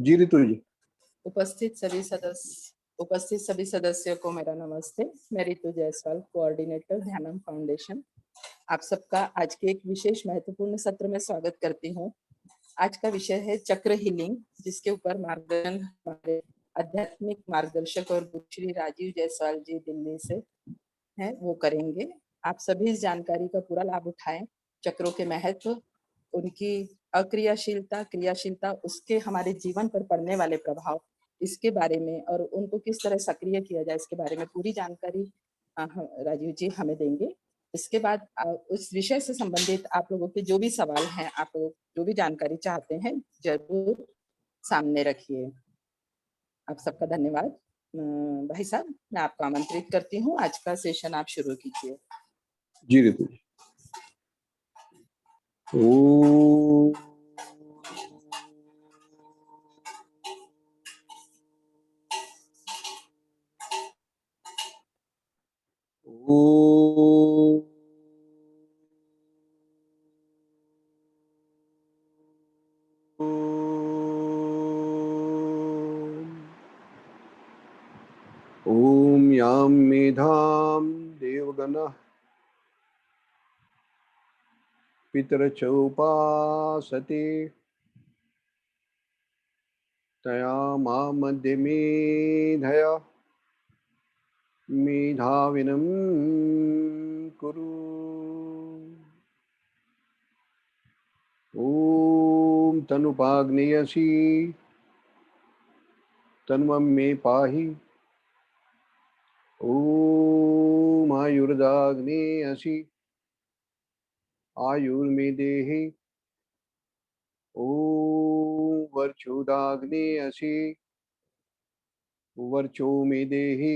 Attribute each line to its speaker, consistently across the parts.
Speaker 1: जी ऋतु जी।
Speaker 2: उपस्थित सभी सदस्यों को मेरा नमस्ते। मैं ऋतु जायसवाल, कोऑर्डिनेटर ध्यानम फाउंडेशन, आप सबका आज के एक विशेष महत्वपूर्ण सत्र में स्वागत करती हूँ। आज का विषय है चक्र हीलिंग, जिसके ऊपर मार्गदर्शन हमारे आध्यात्मिक मार्गदर्शक और गुरु श्री राजीव जायसवाल जी दिल्ली से हैं, वो करेंगे। आप सभी इस जानकारी का पूरा लाभ उठाएं। चक्रों के महत्व, उनकी अक्रियाशीलता, क्रियाशीलता, उसके हमारे जीवन पर पड़ने वाले प्रभाव, इसके बारे में और उनको किस तरह सक्रिय किया जाए, इसके बारे में पूरी जानकारी राजीव जी हमें देंगे। इसके बाद उस विषय से संबंधित आप लोगों के जो भी सवाल हैं, आप लोग जो भी जानकारी चाहते हैं, जरूर सामने रखिए। आप सबका धन्यवाद। भाई साहब, मैं आपको आमंत्रित करती हूँ, आज का सेशन आप शुरू कीजिए।
Speaker 1: जी ऋतु जी। ओ ओम यां मेधां देवगणः पितरचोपासते तया मध्य मेधया मेधाविनं कुरु। ओम तनुपाग्नेयसी तन्वं मे पाहि। ओम आयुर्दाग्नेयसी आयुर्मे देहि। ओम वर्चोदाग्नेयसी वर्चो मे देहि।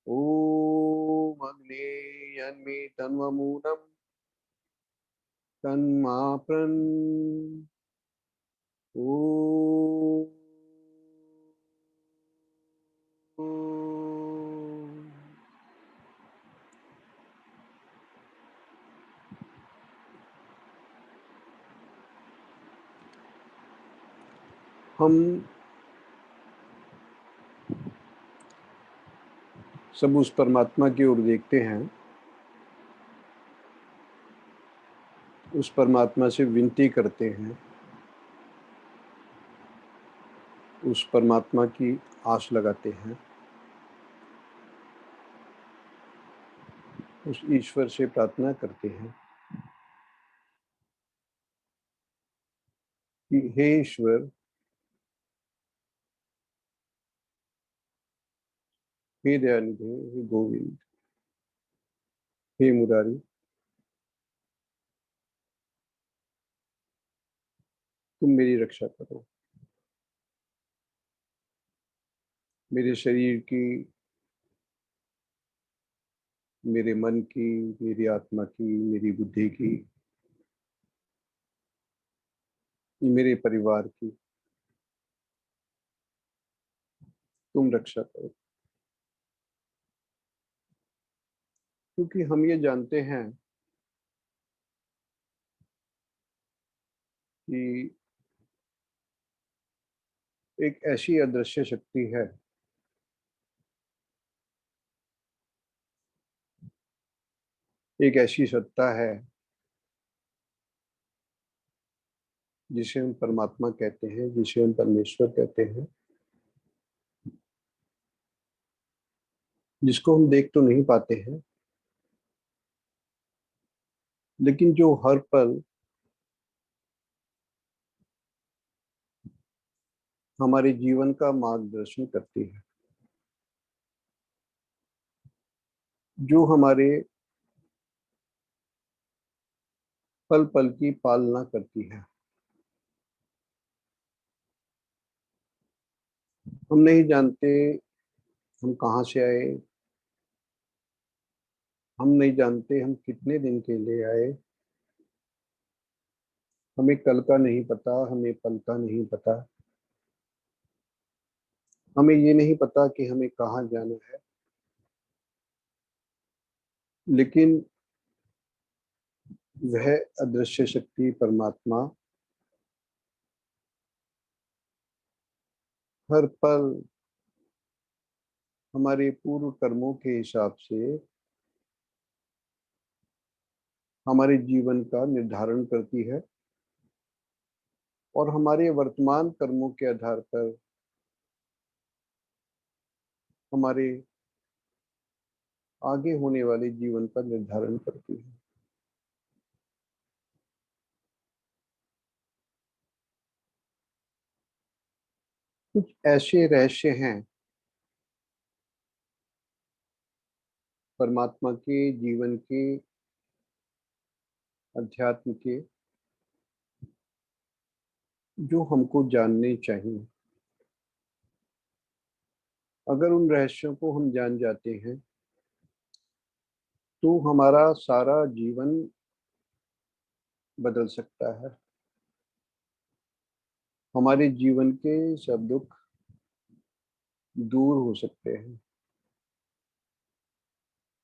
Speaker 1: ओम अग्नेयन्मे तन्वमूलं तन्माप्रन्। ओम हम सब उस परमात्मा की ओर देखते हैं, उस परमात्मा से विनती करते हैं, उस परमात्मा की आस लगाते हैं, उस ईश्वर से प्रार्थना करते हैं कि हे ईश्वर, हे दयानिधि, हे गोविंद, हे मुरारी, तुम मेरी रक्षा करो। मेरे शरीर की, मेरे मन की, मेरी आत्मा की, मेरी बुद्धि की, मेरे परिवार की तुम रक्षा करो। क्योंकि हम ये जानते हैं कि एक ऐसी अदृश्य शक्ति है एक ऐसी सत्ता है जिसे हम परमात्मा कहते हैं, जिसे हम परमेश्वर कहते हैं, जिसको हम देख तो नहीं पाते हैं, लेकिन जो हर पल हमारे जीवन का मार्गदर्शन करती है, जो हमारे पल पल की पालना करती है। हम नहीं जानते हम कहाँ से आए, हम नहीं जानते हम कितने दिन के लिए आए, हमें कल का नहीं पता, हमें पल का नहीं पता, हमें ये नहीं पता कि हमें कहाँ जाना है। लेकिन वह अदृश्य शक्ति परमात्मा हर पल हमारे पूर्व कर्मों के हिसाब से हमारे जीवन का निर्धारण करती है और हमारे वर्तमान कर्मों के आधार पर हमारे आगे होने वाले जीवन का निर्धारण करती है। कुछ ऐसे रहस्य हैं परमात्मा के, जीवन के, अध्यात्म के, जो हमको जानने चाहिए। अगर उन रहस्यों को हम जान जाते हैं तो हमारा सारा जीवन बदल सकता है। हमारे जीवन के सब दुख दूर हो सकते हैं।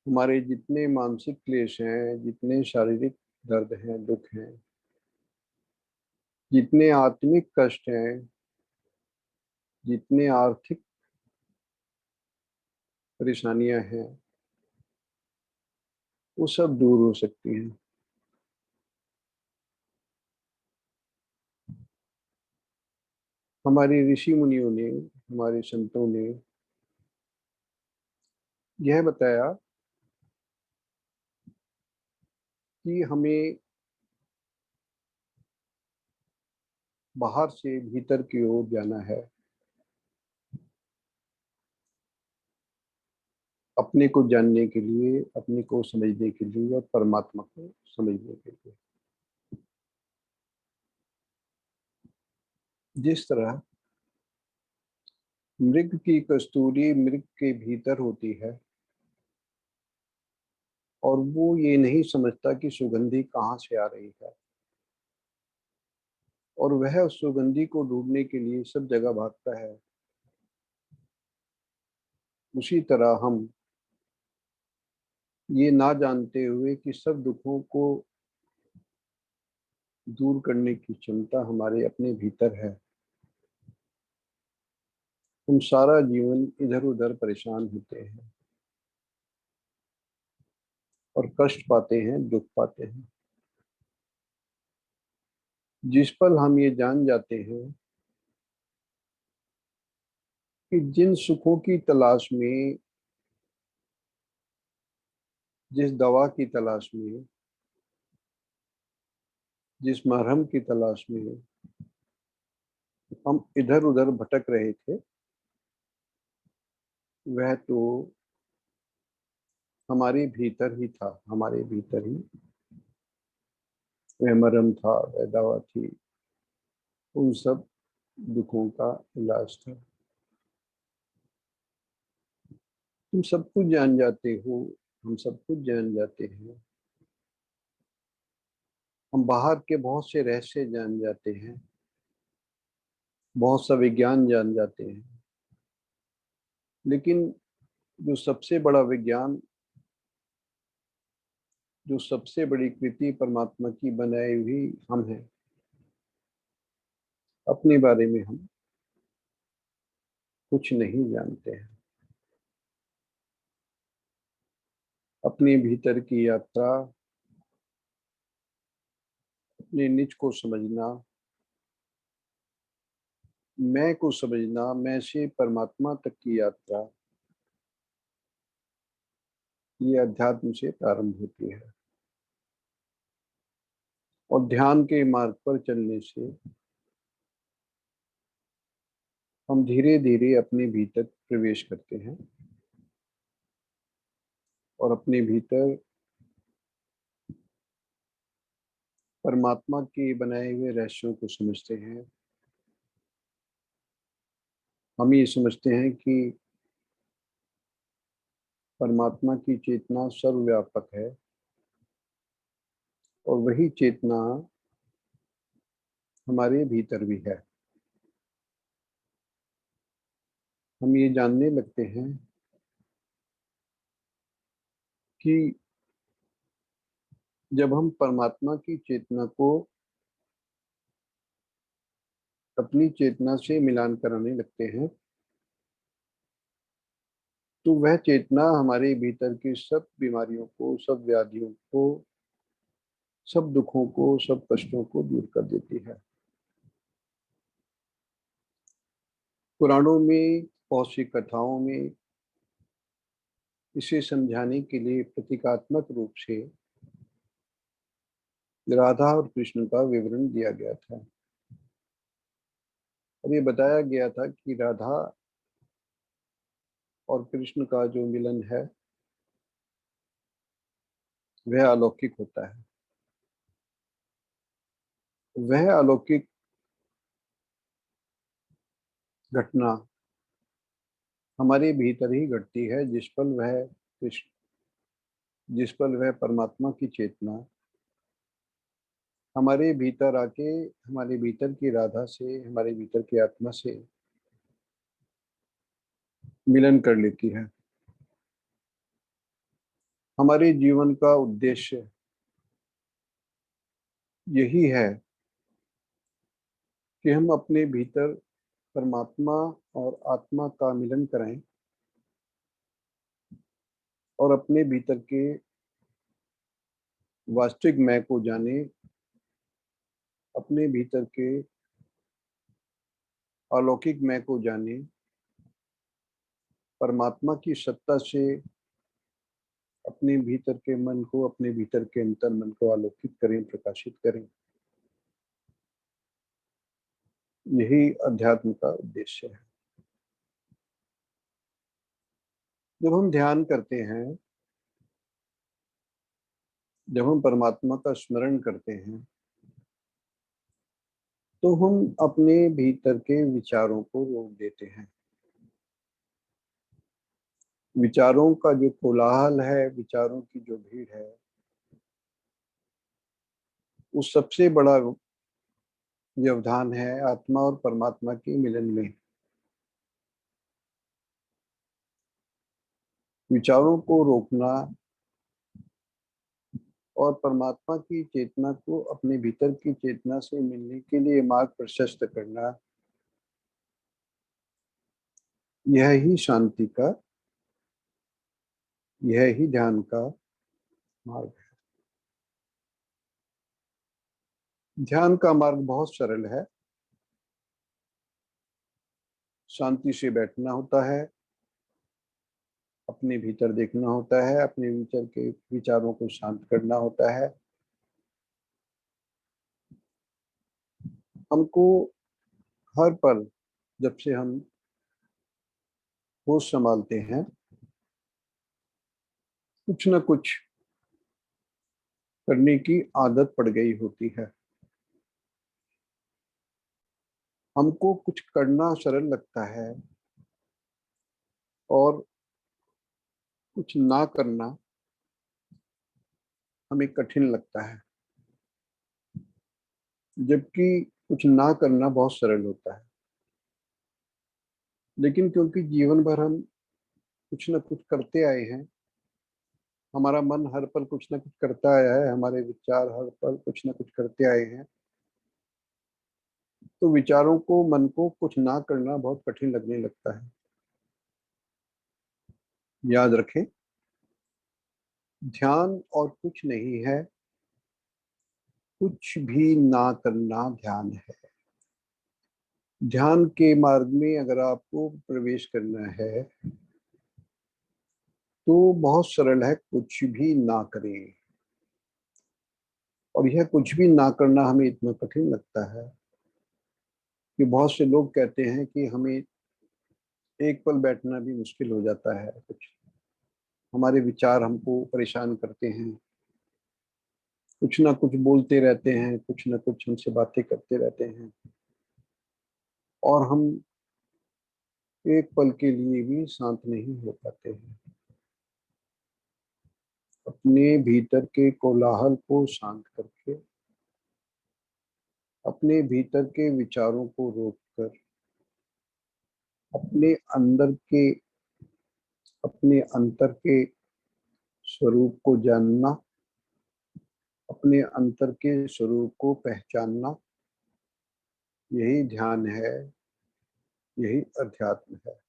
Speaker 1: हमारे जितने मानसिक क्लेश हैं, जितने शारीरिक दर्द हैं, दुख हैं, जितने आत्मिक कष्ट हैं, जितने आर्थिक परेशानियां हैं, वो सब दूर हो सकती हैं। हमारे ऋषि मुनियों ने, हमारे संतों ने यह बताया कि हमें बाहर से भीतर की ओर जाना है, अपने को जानने के लिए, अपने को समझने के लिए और परमात्मा को समझने के लिए। जिस तरह मृग की कस्तूरी मृग के भीतर होती है और वो ये नहीं समझता कि सुगंधी कहाँ से आ रही है, और वह उस सुगंधी को ढूंढने के लिए सब जगह भागता है, उसी तरह हम ये ना जानते हुए कि सब दुखों को दूर करने की क्षमता हमारे अपने भीतर है, हम सारा जीवन इधर उधर परेशान होते हैं और कष्ट पाते हैं, दुख पाते हैं। जिस पल हम ये जान जाते हैं कि जिन सुखों की तलाश में, जिस दवा की तलाश में, जिस मरहम की तलाश में हम इधर उधर भटक रहे थे, वह तो हमारे भीतर ही था, हमारे भीतर ही वह मरहम था, वह दवा थी, उन सब दुखों का इलाज था। तुम सब कुछ जान जाते हो, हम सब कुछ जान जाते हैं, हम बाहर के बहुत से रहस्य जान जाते हैं, बहुत सा विज्ञान जान जाते हैं, लेकिन जो सबसे बड़ा विज्ञान, जो सबसे बड़ी कृति परमात्मा की बनाई हुई हम हैं, अपने बारे में हम कुछ नहीं जानते हैं। अपने भीतर की यात्रा, अपने निज को समझना, मैं को समझना, मैं से परमात्मा तक की यात्रा, ये अध्यात्म से प्रारंभ होती है और ध्यान के मार्ग पर चलने से हम धीरे धीरे अपने भीतर प्रवेश करते हैं और अपने भीतर परमात्मा के बनाए हुए रहस्यों को समझते हैं। हम ये समझते हैं कि परमात्मा की चेतना सर्वव्यापक है और वही चेतना हमारे भीतर भी है। हम ये जानने लगते हैं कि जब हम परमात्मा की चेतना को अपनी चेतना से मिलान कराने लगते हैं, तो वह चेतना हमारे भीतर की सब बीमारियों को, सब व्याधियों को, सब दुखों को, सब कष्टों को दूर कर देती है। पुराणों में, बहुत सी कथाओं में इसे समझाने के लिए प्रतीकात्मक रूप से राधा और कृष्ण का विवरण दिया गया था। और ये बताया गया था कि राधा और कृष्ण का जो मिलन है वह अलौकिक होता है। वह अलौकिक घटना हमारे भीतर ही घटती है, जिस पल वह परमात्मा की चेतना हमारे भीतर आके, हमारे भीतर की राधा से, हमारे भीतर की आत्मा से मिलन कर लेती है। हमारे जीवन का उद्देश्य यही है कि हम अपने भीतर परमात्मा और आत्मा का मिलन करें और अपने भीतर के वास्तविक मैं को जाने, अपने भीतर के अलौकिक मैं को जाने, परमात्मा की सत्ता से अपने भीतर के मन को, अपने भीतर के अंतर मन को आलोकित करें, प्रकाशित करें। यही अध्यात्म का उद्देश्य है। जब हम ध्यान करते हैं, जब हम परमात्मा का स्मरण करते हैं, तो हम अपने भीतर के विचारों को रोक देते हैं। विचारों का जो कोलाहल है, विचारों की जो भीड़ है, उस सबसे बड़ा व्यवधान है आत्मा और परमात्मा के मिलन में। विचारों को रोकना और परमात्मा की चेतना को अपने भीतर की चेतना से मिलने के लिए मार्ग प्रशस्त करना, यह ही शांति का, यह ही ध्यान का मार्ग है। ध्यान का मार्ग बहुत सरल है। शांति से बैठना होता है, अपने भीतर देखना होता है, अपने भीतर के विचारों को शांत करना होता है। हमको हर पल, जब से हम होश संभालते हैं, कुछ न कुछ करने की आदत पड़ गई होती है। हमको कुछ करना सरल लगता है और कुछ ना करना हमें कठिन लगता है, जबकि कुछ ना करना बहुत सरल होता है। लेकिन क्योंकि जीवन भर हम कुछ न कुछ करते आए हैं, हमारा मन हर पल कुछ न कुछ करता आया है, हमारे विचार हर पल कुछ न कुछ करते आए हैं, तो विचारों को, मन को कुछ ना करना बहुत कठिन लगने लगता है। याद रखें, ध्यान और कुछ नहीं है, कुछ भी ना करना ध्यान है। ध्यान के मार्ग में अगर आपको प्रवेश करना है तो बहुत सरल है, कुछ भी ना करें। और यह कुछ भी ना करना हमें इतना कठिन लगता है कि बहुत से लोग कहते हैं कि हमें एक पल बैठना भी मुश्किल हो जाता है। कुछ हमारे विचार हमको परेशान करते हैं, कुछ ना कुछ बोलते रहते हैं, कुछ ना कुछ हमसे बातें करते रहते हैं, और हम एक पल के लिए भी शांत नहीं हो पाते हैं। अपने भीतर के कोलाहल को शांत करके, अपने भीतर के विचारों को रोककर, अपने अंदर के, अपने अंतर के स्वरूप को जानना, अपने अंतर के स्वरूप को पहचानना, यही ध्यान है, यही अध्यात्म है।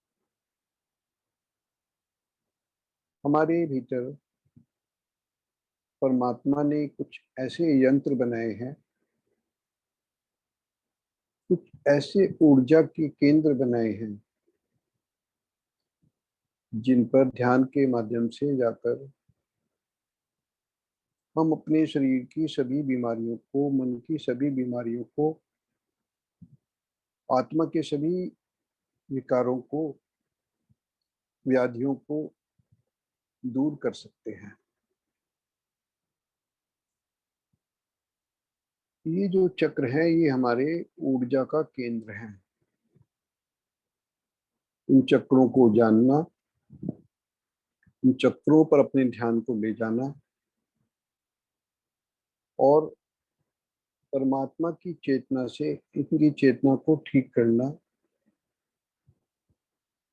Speaker 1: हमारे भीतर परमात्मा ने कुछ ऐसे यंत्र बनाए हैं, कुछ ऐसे ऊर्जा के केंद्र बनाए हैं, जिन पर ध्यान के माध्यम से जाकर हम अपने शरीर की सभी बीमारियों को, मन की सभी बीमारियों को, आत्मा के सभी विकारों को, व्याधियों को दूर कर सकते हैं। ये जो चक्र है, ये हमारे ऊर्जा का केंद्र है। इन चक्रों को जानना, इन चक्रों पर अपने ध्यान को ले जाना और परमात्मा की चेतना से इनकी चेतना को ठीक करना,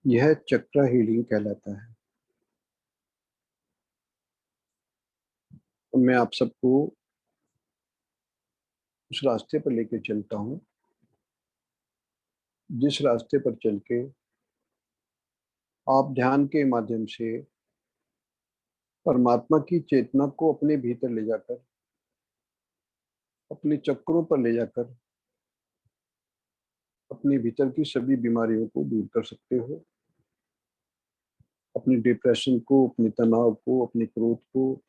Speaker 1: यह चक्र हीलिंग कहलाता है। तो मैं आप सबको उस रास्ते पर लेके चलता हूँ, जिस रास्ते पर चल के आप ध्यान के माध्यम से परमात्मा की चेतना को अपने भीतर ले जाकर, अपने चक्रों पर ले जाकर अपने भीतर की सभी बीमारियों को दूर कर सकते हो। अपने डिप्रेशन को, अपने तनाव को, अपने क्रोध को,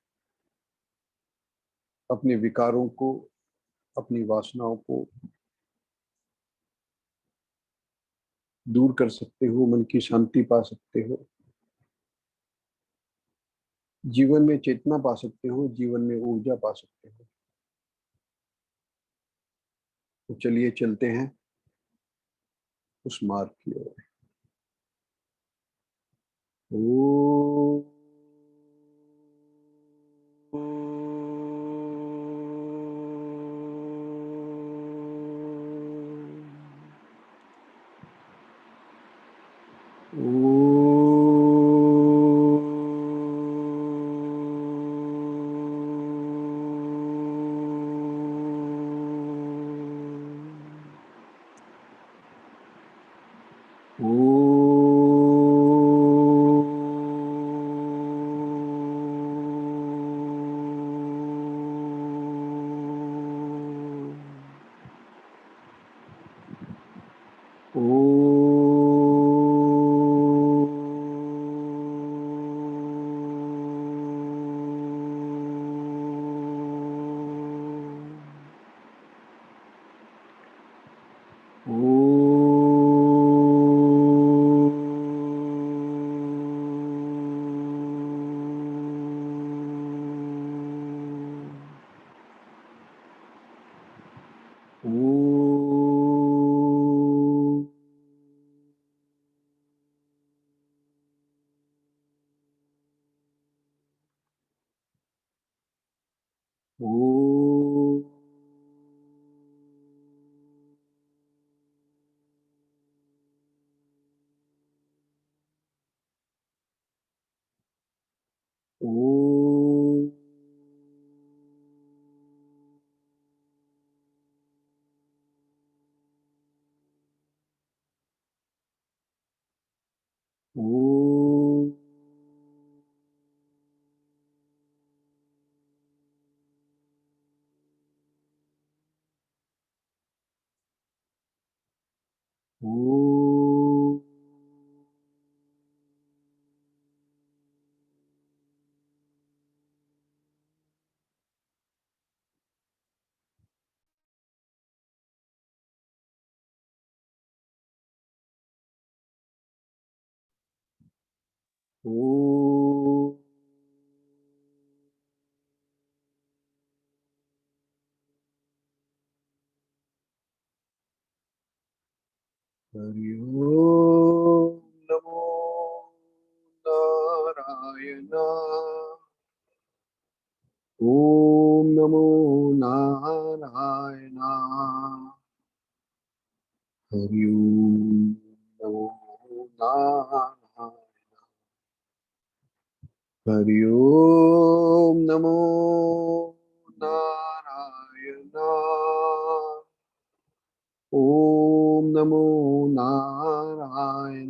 Speaker 1: अपने विकारों को, अपनी वासनाओं को दूर कर सकते हो, मन की शांति पा सकते हो, जीवन में चेतना पा सकते हो, जीवन में ऊर्जा पा सकते हो। तो चलिए चलते हैं उस मार्ग की ओर। ओ हरि ओम नमो नारायण। ओम नमो नारायण। हरि ओम नमो नारायण। हरि ओम नमो नारायण। ओम नमो नारायणाय।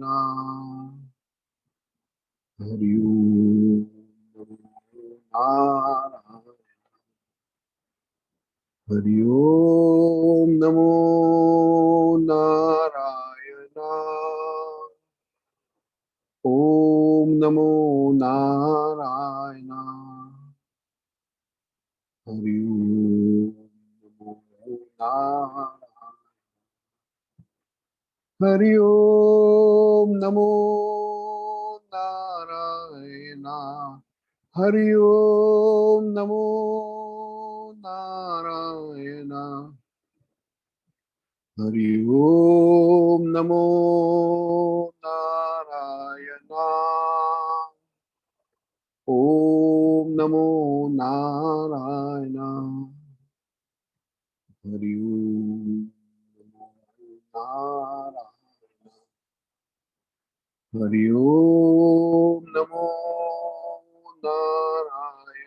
Speaker 1: हरि ओम नमो नारायणाय। हरि ओम नमो नारायणाय। ओम नमो नारायणाय। हरि ओम नमो नारायणाय। हरि ओम नमो नारायणाय। हरि ओम नमो नारायणाय। हरि ओम नमो नारायणाय। ओम नमो नारायणाय। हरि ओम नमो नारायणाय। हरि ओम नमो नारायणाय।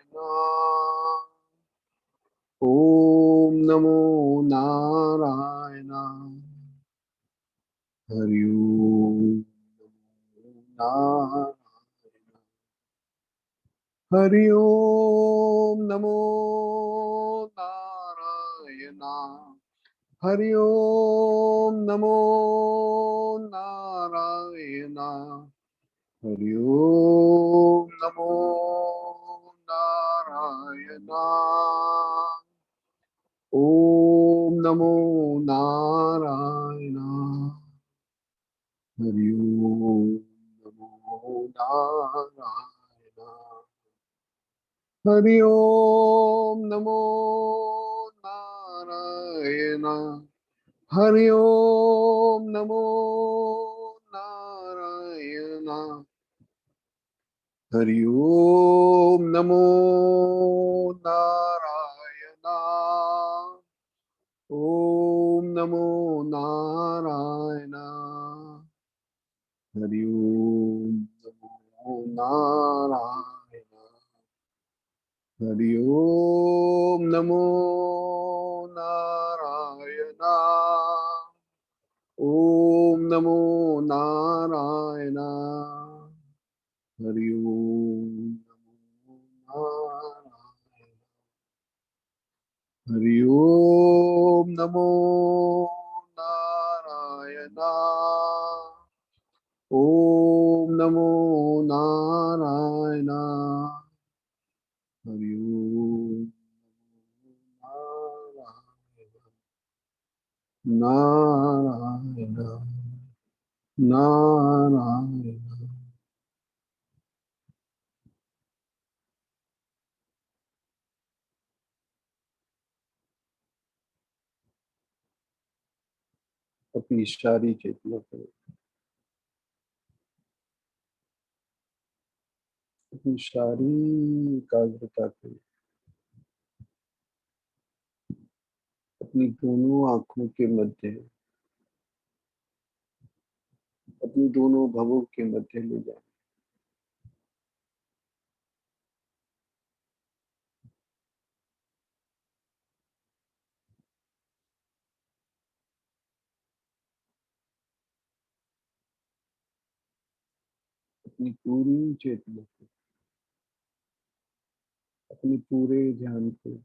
Speaker 1: ओम नमो नारायणाय। हरि ओम नारायणाय। हरि ओम नमो नारायणाय। हरि ओम नमो नारायणाय। हरि ओम नमो नारायणाय। ओम नमो नारायणाय। हरि ओम नमो नारायणाय। हरि ओम नमो नारायणाय। हरि ओम नमो नारायणाय। हरि ओम नमो नारायणाय। ओम नमो नारायणाय। हरि ओम नमो नारायणाय। हरि ओम नमो नारायणाय। ओम नमो नारायणाय। हरि ओम नमो नारायणाय। हरि ओम नमो नारायणाय। ओम नमो नारायणाय। हरि ओम नारायण नारायण। अपनी सारी चेतना को, अपनी सारी एकाग्रता को अपनी दोनों आंखों के मध्य, अपनी दोनों भवों के मध्य ले जाए। अपनी पूरी चेतना को, अपने पूरे ध्यान को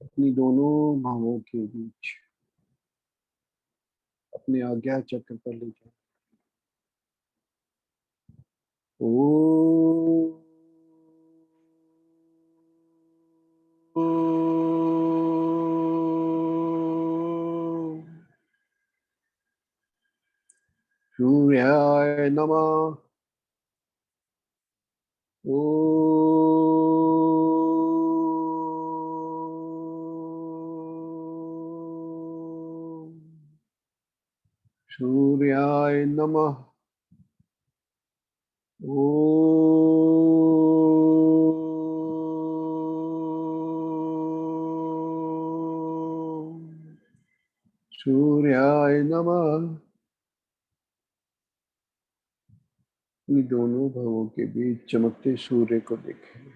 Speaker 1: अपनी दोनों भावों के बीच अपने आज्ञा चक्र पर ले जाए। ओ सूर्याय नमः। ओ सूर्याय नमः। ओ सूर्याय नमः। इन दोनों भवों के बीच चमकते सूर्य को देखें।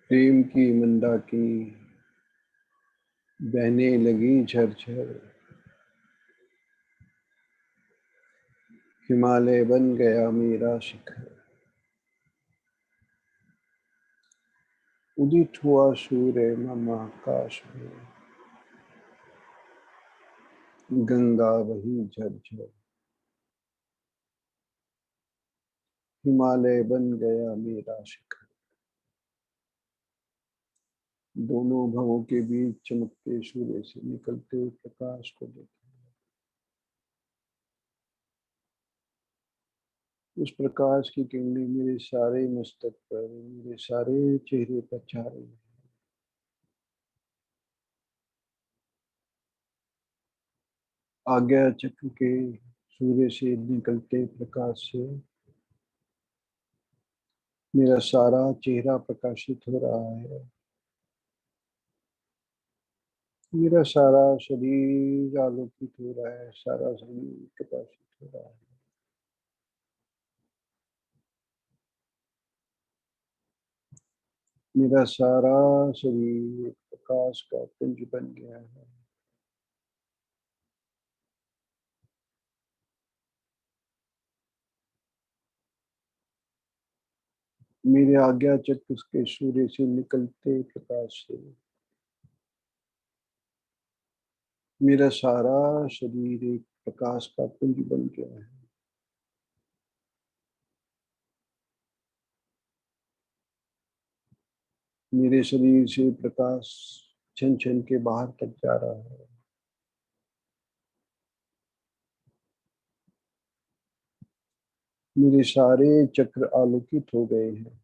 Speaker 1: प्रेम की मंदाकिनी बहने लगी झरझर, हिमालय बन गया मेरा शिखर। उदित हुआ सूर्य मम आकाश में, गंगा वही झरझर, हिमालय बन गया मेरा शिखर। दोनों भवों के बीच चमकते सूर्य से निकलते प्रकाश को देखा। उस प्रकाश की किरणें मेरे सारे मस्तक पर, मेरे सारे चेहरे पर छा रही है। आज्ञा चक्र के सूर्य से निकलते प्रकाश से मेरा सारा चेहरा प्रकाशित हो रहा है। मेरा सारा शरीर आलोकित हो रहा है, सारा शरीर प्रकाशित हो रहा है। मेरा सारा शरीर प्रकाश का पुंज बन गया है। मेरे आज्ञा चक्र के सूर्य से निकलते प्रकाश से मेरा सारा शरीर एक प्रकाश का पुंज बन गया है। मेरे शरीर से प्रकाश छन छन के बाहर तक जा रहा है। मेरे सारे चक्र आलोकित हो गए हैं।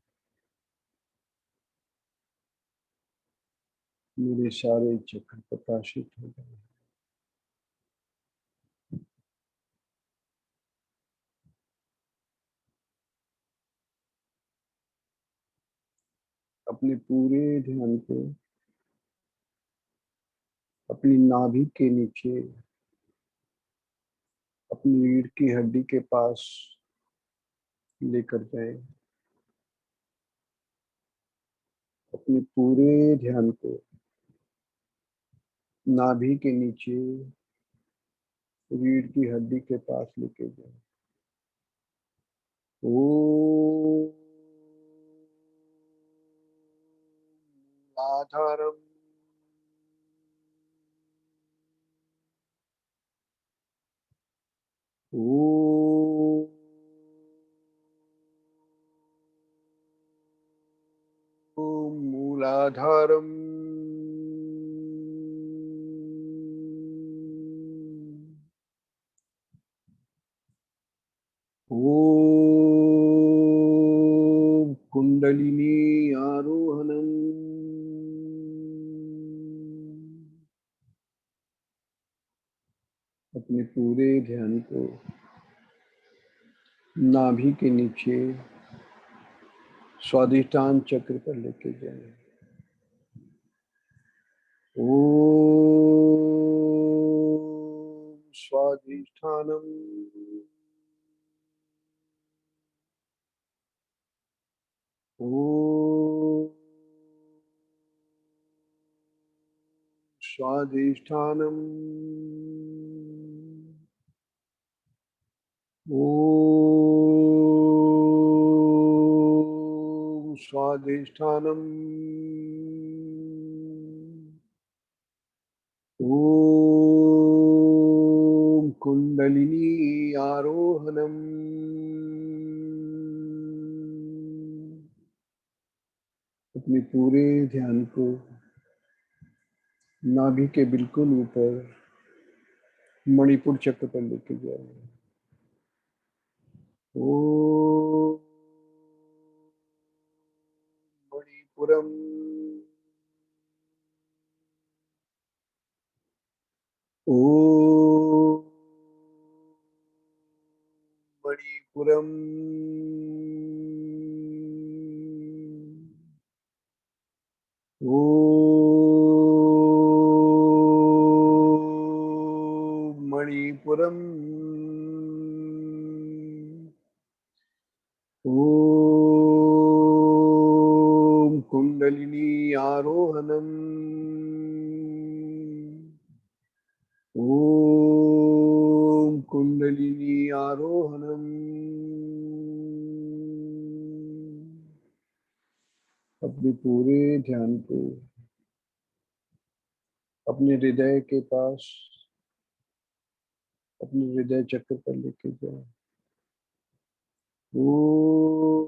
Speaker 1: मेरे सारे चक्र प्रकाशित हो गए हैं। अपने पूरे ध्यान को अपनी नाभि के नीचे, अपनी रीढ़ की हड्डी के पास लेकर जाए। अपने पूरे ध्यान को नाभि के नीचे रीढ़ की हड्डी के पास लेके जाए। ओम आधारम, ओम मूलाधारम, ओम कुंडलिनी आरोहणम। अपने पूरे ध्यान को नाभि के नीचे स्वादिष्ठान चक्र पर लेके जाए। ओम स्वादिष्ठानम, ओम स्वादिष्ठानम, ओम स्वादिष्ठानम, ओम कुंडलिनी आरोहणम। अपने पूरे ध्यान को नाभि के बिल्कुल ऊपर मणिपुर चक्र पर लेके जाए। ओम मणिपुरम, ओम मणिपुरम, ओम मणिपुरम, ओम कुंडलिनी आरोहणम। कुंडलिनी आरोहणम। अपने पूरे ध्यान को अपने हृदय के पास, अपने हृदय चक्र पर लेके जाए। ओ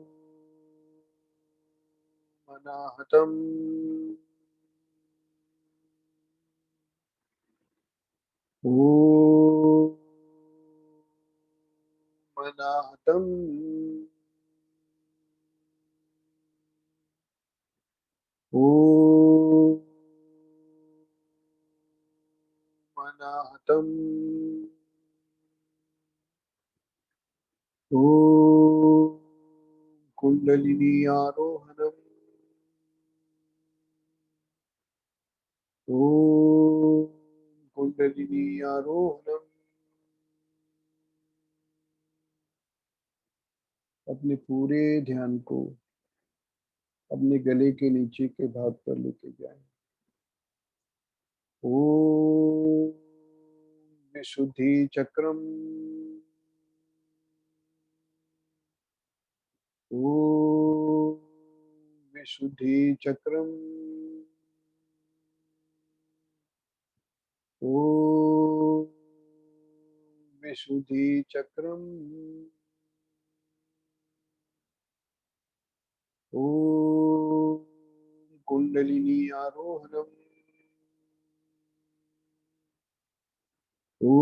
Speaker 1: अनाहतम ओ अनाहतम ओ अनाहतम ओ कुंडलिनी आरोहणम। ओ कुंडलिनी आरोहणम। अपने पूरे ध्यान को अपने गले के नीचे के भाग पर लेके जाएं। ओ विशुद्धि चक्रम। ओ विशुद्धि चक्रम। ओ विशुद्धि चक्रम। ओ कुंडलिनी आरोहणम। ओ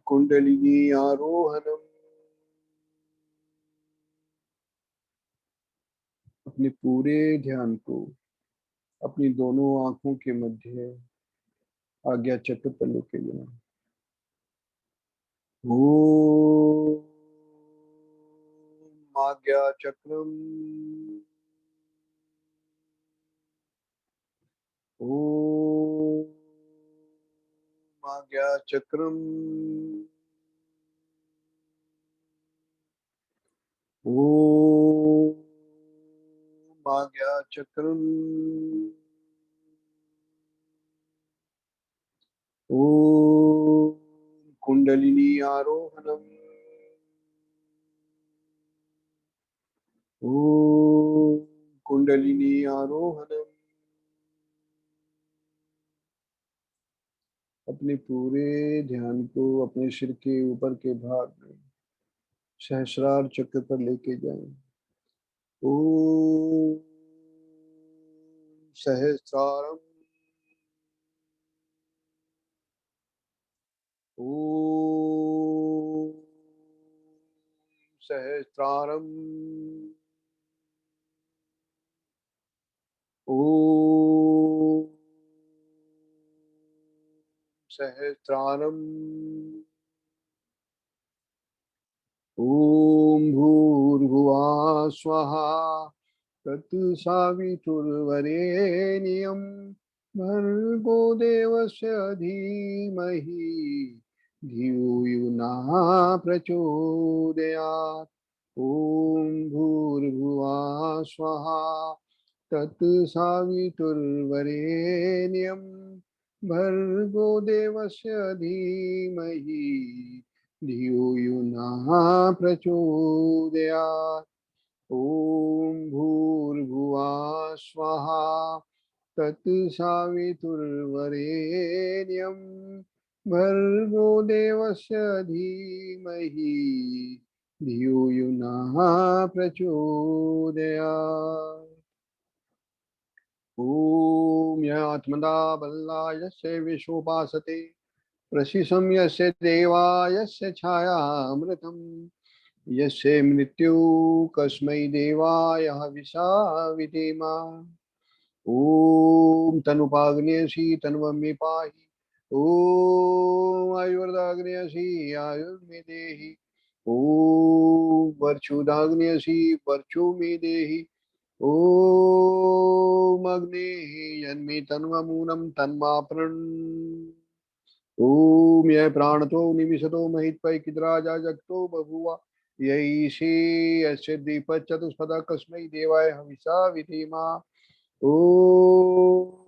Speaker 1: कुंडलिनी आरोहणम। अपने पूरे ध्यान को अपनी दोनों आंखों के मध्य आज्ञा चक्र पर लेके जाएं। ओ आज्ञा चक्रम। ओ आज्ञा चक्रम। ओ आज्ञा चक्रम। ओ कुंडलिनी आरोहणम। ओ कुंडलिनी आरोहणम। अपने पूरे ध्यान को अपने सिर के ऊपर के भाग में सहस्रार चक्र पर लेके जाएं। ओ सहस्रारम। ओ सहस्रारम। ओ सहस्रारम। ओम भूर्भुवः स्वः तत्सवितुर्वरेण्यं भर्गो देवस्य धीमहि धियो यो नः प्रचोदयात्। ओम भूर्भुवः स्वः तत्सवितुर्वरेण्यं भर्गो देवस्य धीमहि धियो यो नः प्रचोदयात्। ओम भूर्भुवः स्वः तत्सवितुर्वरेण्यं भर्गो देवस्य धीमहि धियो यो नः प्रचोदयात्। ओम यः आत्मदा बल्ला यस्य विश्वोपासते प्रशिशं यस्य देवा यस्य छायामृतम् यस्य मृत्यु कस्मै देवाय हविषा विधेम। ओम तनुपाग्नेयसी तनुवं पाहि। ओम आयुर्दाग्नेयसी आयुर्मे देहि। ओम वर्चुदाग्नेयसी वर्चो मे देहि। ओम अग्ने यन्मे तन्वमूनं तन्माप्रणन्। ओम यह प्राणतो निविशतो महित्पैकिद्राजा जगतो बभुवा यैषे यस्य दीपच्चतुष्पदः कस्मै देवाय हविषा विधेम। ओम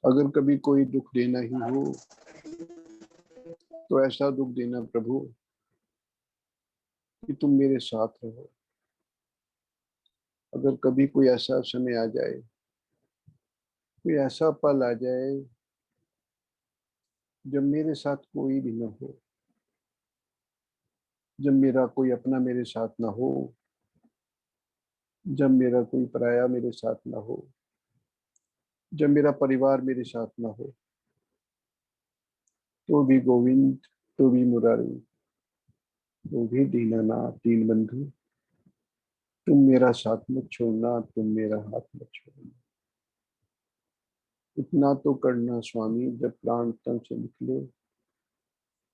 Speaker 1: अगर कभी कोई दुख देना ही हो तो ऐसा दुख देना प्रभु कि तुम मेरे साथ रहो। अगर कभी कोई ऐसा समय आ जाए, कोई ऐसा पल आ जाए जब मेरे साथ कोई भी न हो, जब मेरा कोई अपना मेरे साथ ना हो, जब मेरा कोई पराया मेरे साथ ना हो, जब मेरा परिवार मेरे साथ ना हो, तो भी गोविंद, तो भी मुरारी, तो भी दीनानाथ दीनबंधु, तुम मेरा साथ मत छोड़ना, तुम मेरा हाथ मत छोड़ना। इतना तो करना स्वामी जब प्राण तन से निकले,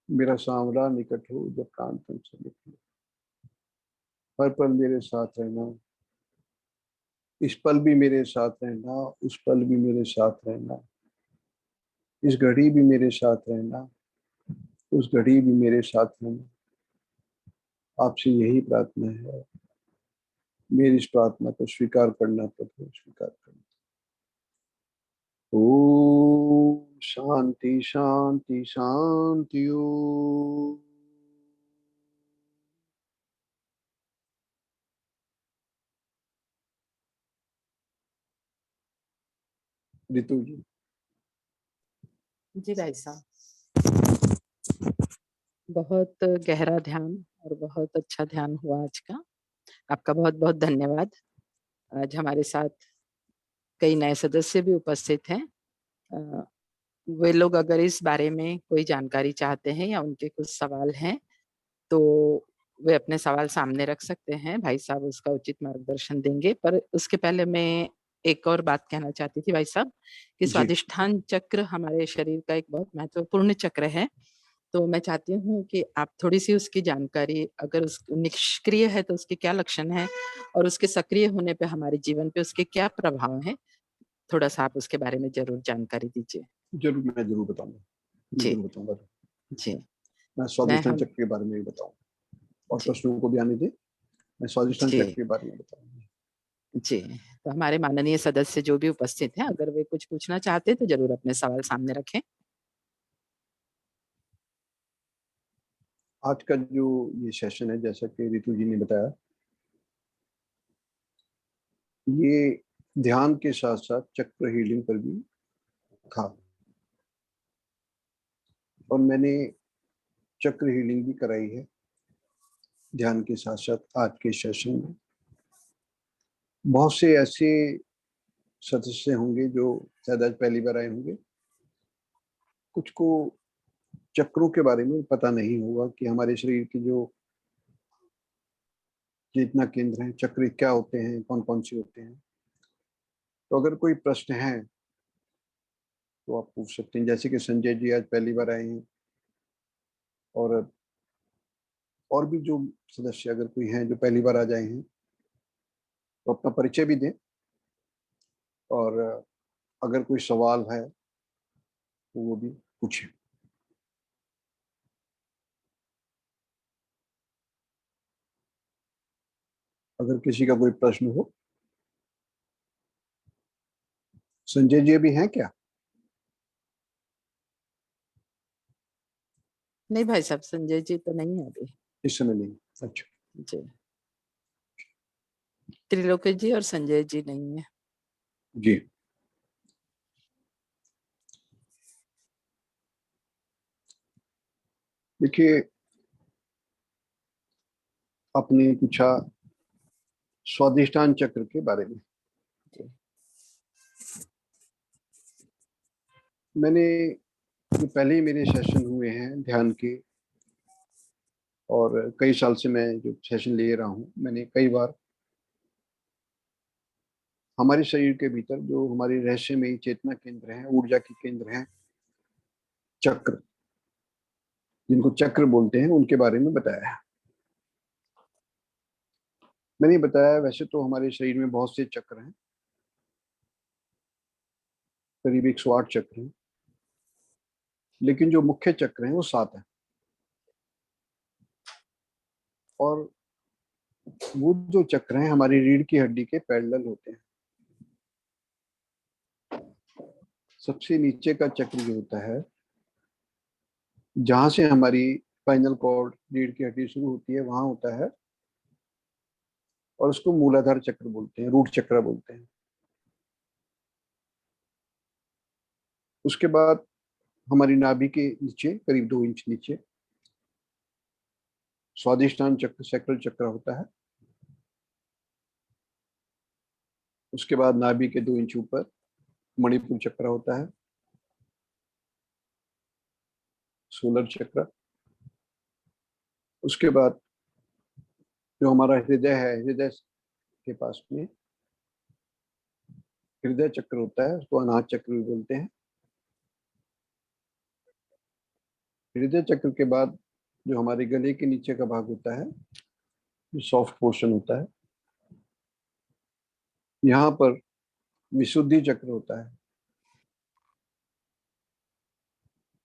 Speaker 1: मेरा सांवरा निकट हो जब प्राण तन से निकले। हर पल मेरे साथ रहना, इस पल भी मेरे साथ रहना, उस पल भी मेरे साथ रहना, इस घड़ी भी मेरे साथ रहना, उस घड़ी भी मेरे साथ रहना। आपसे यही प्रार्थना है, मेरी इस प्रार्थना को स्वीकार करना प्रभु, स्वीकार करना। ओम शांति शांति शांति ओम। रितु जी।
Speaker 2: जी भाई साहब, बहुत गहरा ध्यान और बहुत अच्छा ध्यान हुआ आज का। आपका बहुत बहुत धन्यवाद। आज हमारे साथ कई नए सदस्य भी उपस्थित हैं। अ, वे लोग अगर इस बारे में कोई जानकारी चाहते हैं या उनके कुछ सवाल हैं तो वे अपने सवाल सामने रख सकते हैं। भाई साहब उसका उचित मार्गदर्शन देंगे। पर उसके पहले मैं एक और बात कहना चाहती थी भाई साहब कि
Speaker 1: जी
Speaker 2: स्वादिष्ठान चक्र हमारे शरीर का एक बहुत महत्वपूर्ण चक्र है। तो मैं चाहती हूँ कि आप थोड़ी-सी उसकी जानकारी, अगर उस निष्क्रिय है तो उसके क्या लक्षण हैं और उसके सक्रिय होने पे हमारे जीवन पे उसके क्या प्रभाव हैं? थोड़ा-सा आप उसके बारे में ज़रूर जानकारी दीजिए।
Speaker 1: जरूर, मैं जरूर बताऊंगा, मैं
Speaker 2: जी,
Speaker 1: जरूर बताऊंगा।
Speaker 2: जी।
Speaker 1: मैं
Speaker 2: मैं
Speaker 1: स्वादिष्टान
Speaker 2: हम
Speaker 1: चक्र के बारे में भी बताऊंगा और
Speaker 2: जी,
Speaker 1: प्रश्नों को भी आने दे। मैं स्वादिष्टान चक्र
Speaker 2: जी,
Speaker 1: के बारे में बताऊंगा।
Speaker 2: जी। तो हमारे माननीय सदस्य जो भी उपस्थित हैं, अगर वे कुछ पूछना चाहते हैं तो ज़रूर अपने सवाल सामने रखें।
Speaker 1: आज का जो ये सेशन है, जैसा कि रितु जी ने बताया, ये ध्यान के साथ साथ चक्र हीलिंग पर भी था। और मैंने चक्र हीलिंग भी कराई है ध्यान के साथ साथ आज के सेशन में। बहुत से ऐसे सदस्य होंगे जो शायद आज पहली बार आए होंगे, कुछ को चक्रों के बारे में पता नहीं होगा कि हमारे शरीर की जो चेतना केंद्र हैं, चक्र क्या होते हैं, कौन कौन से होते हैं। तो अगर कोई प्रश्न है तो आप पूछ सकते हैं। जैसे कि संजय जी आज पहली बार आए हैं, और भी जो सदस्य अगर कोई हैं जो पहली बार आ जाए हैं तो अपना परिचय भी दें। और अगर कोई सवाल है तो वो भी पूछें। अगर किसी का कोई प्रश्न हो। संजय जी अभी हैं क्या?
Speaker 2: नहीं भाई साहब, संजय जी तो नहीं है अभी।
Speaker 1: इस समय नहीं? अच्छा।
Speaker 2: जी, त्रिलोकी जी और संजय जी नहीं है।
Speaker 1: जी। देखिए, आपने पूछा स्वादिष्टान चक्र के बारे में।
Speaker 2: जी,
Speaker 1: मैंने जो पहले ही मेरे सेशन हुए हैं ध्यान के, और कई साल से मैं जो सेशन ले रहा हूँ, मैंने कई बार हमारे शरीर के भीतर जो हमारी रहस्यमयी चेतना केंद्र हैं, ऊर्जा के केंद्र हैं, चक्र, जिनको चक्र बोलते हैं, उनके बारे में बताया है। मैंने बताया वैसे तो हमारे शरीर में बहुत से चक्र हैं, करीब 108 चक्र हैं, लेकिन जो मुख्य चक्र हैं वो 7 हैं। और वो जो चक्र हैं हमारी रीढ़ की हड्डी के पैरेलल होते हैं। सबसे नीचे का चक्र जो होता है, जहां से हमारी स्पाइनल कॉर्ड, रीढ़ की हड्डी शुरू होती है, वहां होता है, और उसको मूलाधार चक्र बोलते हैं, रूट चक्र बोलते हैं। उसके बाद हमारी नाभि के नीचे करीब 2 इंच नीचे स्वादिष्टान चक्र, सैक्रल चक्र होता है। उसके बाद नाभि के 2 इंच ऊपर मणिपुर चक्र होता है, सोलर चक्र। उसके बाद जो हमारा हृदय है, हृदय के पास में हृदय चक्र होता है, उसको अनाहत चक्र भी बोलते हैं। हृदय चक्र के बाद जो हमारे गले के नीचे का भाग होता है, जो सॉफ्ट पोर्शन होता है, यहाँ पर विशुद्धि चक्र होता है।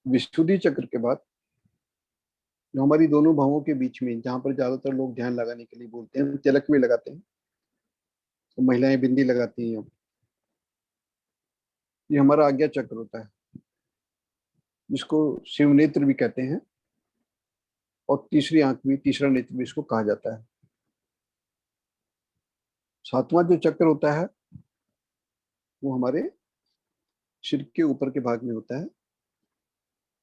Speaker 1: विशुद्धि चक्र के बाद जो हमारी दोनों भावों के बीच में, जहाँ पर ज्यादातर लोग ध्यान लगाने के लिए बोलते हैं, तिलक में लगाते हैं, तो महिलाएं बिंदी लगाती हैं, ये हमारा आज्ञा चक्र होता है, जिसको शिव नेत्र भी कहते हैं, और तीसरी आंख भी, तीसरा नेत्र भी इसको कहा जाता है। सातवां जो चक्र होता है वो हमारे सिर के ऊपर के भाग में होता है,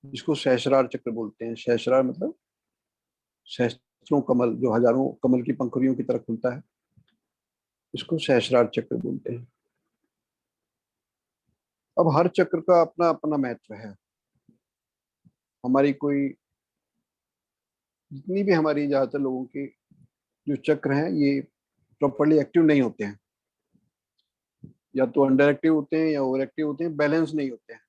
Speaker 1: जिसको सहस्रार चक्र बोलते हैं। सहस्रार मतलब सहस्त्रों कमल, जो हजारों कमल की पंखुड़ियों की तरह खुलता है, इसको सहस्रार चक्र बोलते हैं। अब हर चक्र का अपना अपना महत्व है। हमारी कोई, जितनी भी हमारी ज्यादातर लोगों के जो चक्र हैं, ये प्रॉपरली एक्टिव नहीं होते हैं, या तो अंडर एक्टिव होते हैं या ओवर एक्टिव होते हैं, बैलेंस नहीं होते हैं,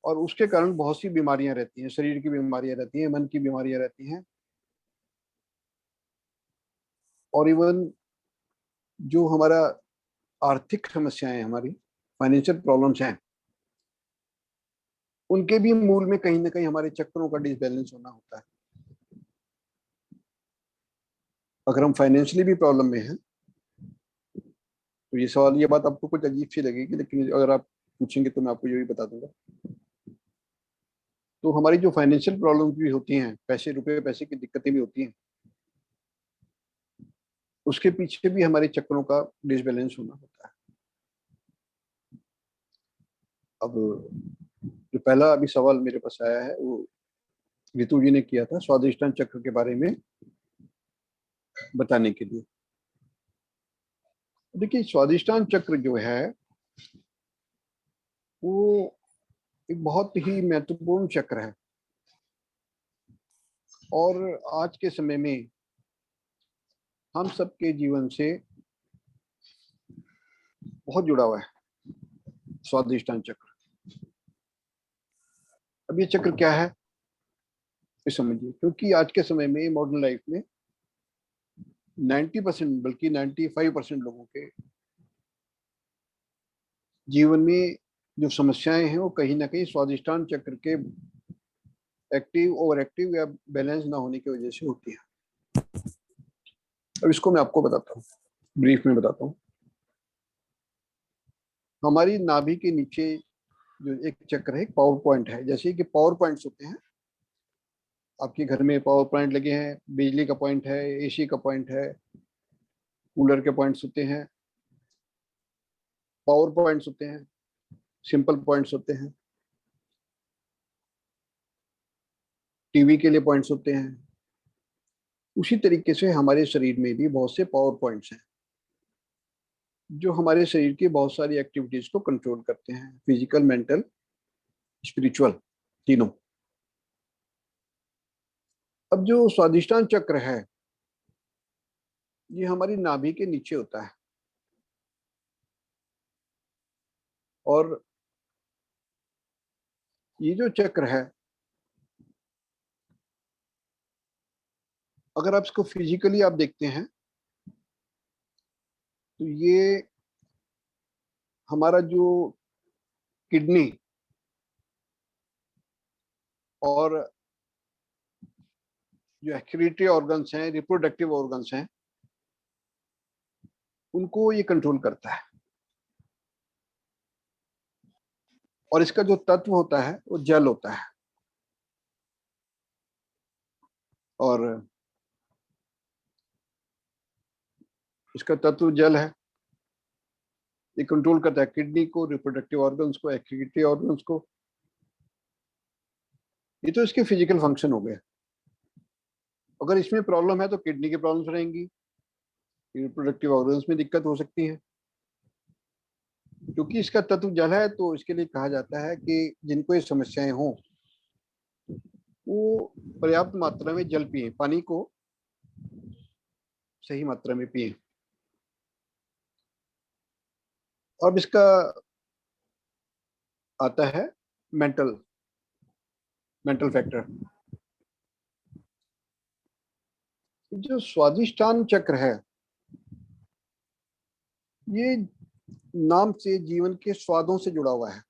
Speaker 1: और उसके कारण बहुत सी बीमारियां रहती हैं, शरीर की बीमारियां रहती हैं, मन की बीमारियां रहती हैं, और इवन जो हमारा आर्थिक समस्याएं, हमारी फाइनेंशियल प्रॉब्लम्स हैं, उनके भी मूल में कहीं ना कहीं हमारे चक्रों का डिसबैलेंस होना होता है। अगर हम फाइनेंशियली भी प्रॉब्लम में हैं, तो ये सवाल, ये बात आपको कुछ अजीब सी लगेगी, लेकिन अगर आप पूछेंगे तो मैं आपको ये भी बता दूंगा। तो हमारी जो फाइनेंशियल प्रॉब्लम भी होती हैं, पैसे, रुपए पैसे की दिक्कतें भी होती हैं, उसके पीछे भी हमारे चक्रों का डिसबैलेंस होना होता है। अब जो पहला अभी सवाल मेरे पास आया है, वो रितु जी ने किया था, स्वादिष्टान चक्र के बारे में बताने के लिए। देखिए, स्वादिष्टान चक्र जो है वो एक बहुत ही महत्वपूर्ण चक्र है, और आज के समय में हम सबके जीवन से बहुत जुड़ा हुआ है स्वादिष्टान चक्र। अब ये चक्र क्या है, ये समझिए, क्योंकि आज के समय में, मॉडर्न लाइफ में 90%, बल्कि 95% लोगों के जीवन में जो समस्याएं हैं, वो कहीं ना कहीं स्वादिष्टान चक्र के एक्टिव, ओवर एक्टिव या बैलेंस ना होने की वजह से होती है। अब इसको मैं आपको बताता हूँ, ब्रीफ में बताता हूँ। हमारी नाभि के नीचे जो एक चक्र है, एक पावर पॉइंट है। जैसे कि पावर पॉइंट्स होते हैं, आपके घर में पावर पॉइंट लगे हैं, बिजली का पॉइंट है, एसी का पॉइंट है, कूलर के पॉइंट्स होते हैं, पावर पॉइंट्स होते हैं, सिंपल पॉइंट्स होते हैं, टीवी के लिए पॉइंट्स होते हैं। उसी तरीके से हमारे शरीर में भी बहुत से पावर पॉइंट्स हैं, जो हमारे शरीर की बहुत सारी एक्टिविटीज को कंट्रोल करते हैं, फिजिकल, मेंटल, स्पिरिचुअल, तीनों। अब जो स्वादिष्टान चक्र है, ये हमारी नाभि के नीचे होता है, और ये जो चक्र है, अगर आप इसको फिजिकली आप देखते हैं, तो ये हमारा जो किडनी और जो एक्सक्रीटरी ऑर्गन्स हैं, रिप्रोडक्टिव ऑर्गन्स हैं, उनको ये कंट्रोल करता है। और इसका जो तत्व होता है वो जल होता है। और इसका तत्व जल है। ये कंट्रोल करता है किडनी को, रिप्रोडक्टिव ऑर्गन्स को, एक्सक्रीटरी ऑर्गन्स को। ये तो इसके फिजिकल फंक्शन हो गए। अगर इसमें प्रॉब्लम है तो किडनी की प्रॉब्लम्स रहेंगी, रिप्रोडक्टिव ऑर्गन्स में दिक्कत हो सकती है। क्योंकि इसका तत्व जल है तो इसके लिए कहा जाता है कि जिनको ये समस्याएं हों वो पर्याप्त मात्रा में जल पिए, पानी को सही मात्रा में पिए। अब इसका आता है मेंटल फैक्टर। जो स्वादिष्टान चक्र है ये नाम से जीवन के स्वादों से जुड़ा हुआ है।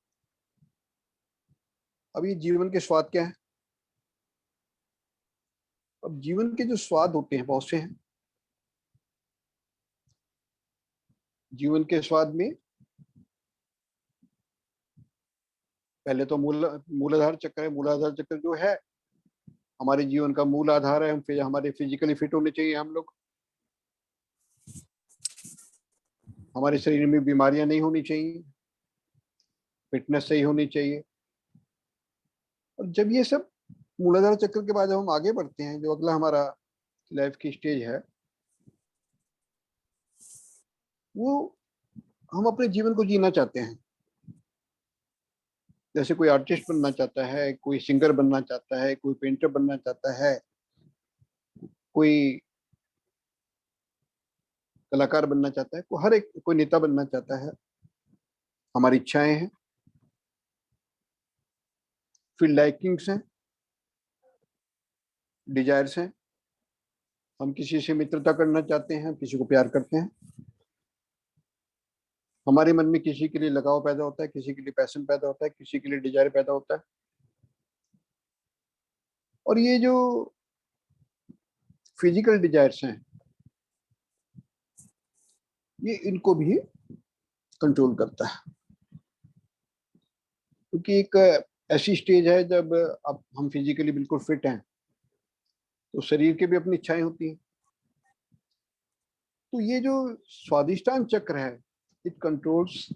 Speaker 1: अब ये जीवन के स्वाद क्या है? अब जीवन के जो स्वाद होते हैं बहुत से हैं। जीवन के स्वाद में पहले तो मूलाधार चक्र है। मूलाधार चक्र जो है हमारे जीवन का मूल आधार है। हम फिर हमारे फिजिकली फिट होने चाहिए। हम लोग, हमारे शरीर में बीमारियां नहीं होनी चाहिए, फिटनेस सही होनी चाहिए। और जब ये सब मूलाधार चक्र के बाद जब हम आगे बढ़ते हैं, जो अगला हमारा लाइफ की स्टेज है, वो हम अपने जीवन को जीना चाहते हैं। जैसे कोई आर्टिस्ट बनना चाहता है, कोई सिंगर बनना चाहता है, कोई पेंटर बनना चाहता है, कोई कलाकार बनना चाहता है, हर एक कोई नेता बनना चाहता है। हमारी इच्छाएं हैं, फिर लाइकिंग्स हैं, डिजायर्स हैं। हम किसी से मित्रता करना चाहते हैं, हम किसी को प्यार करते हैं। हमारे मन में किसी के लिए लगाव पैदा होता है, किसी के लिए पैशन पैदा होता है, किसी के लिए डिजायर पैदा होता है। और ये जो फिजिकल डिजायर्स हैं ये इनको भी कंट्रोल करता है। क्योंकि एक ऐसी स्टेज है जब अब हम फिजिकली बिल्कुल फिट हैं तो शरीर के भी अपनी इच्छाएं होती हैं। तो ये जो स्वादिष्टान चक्र है, इट कंट्रोल्स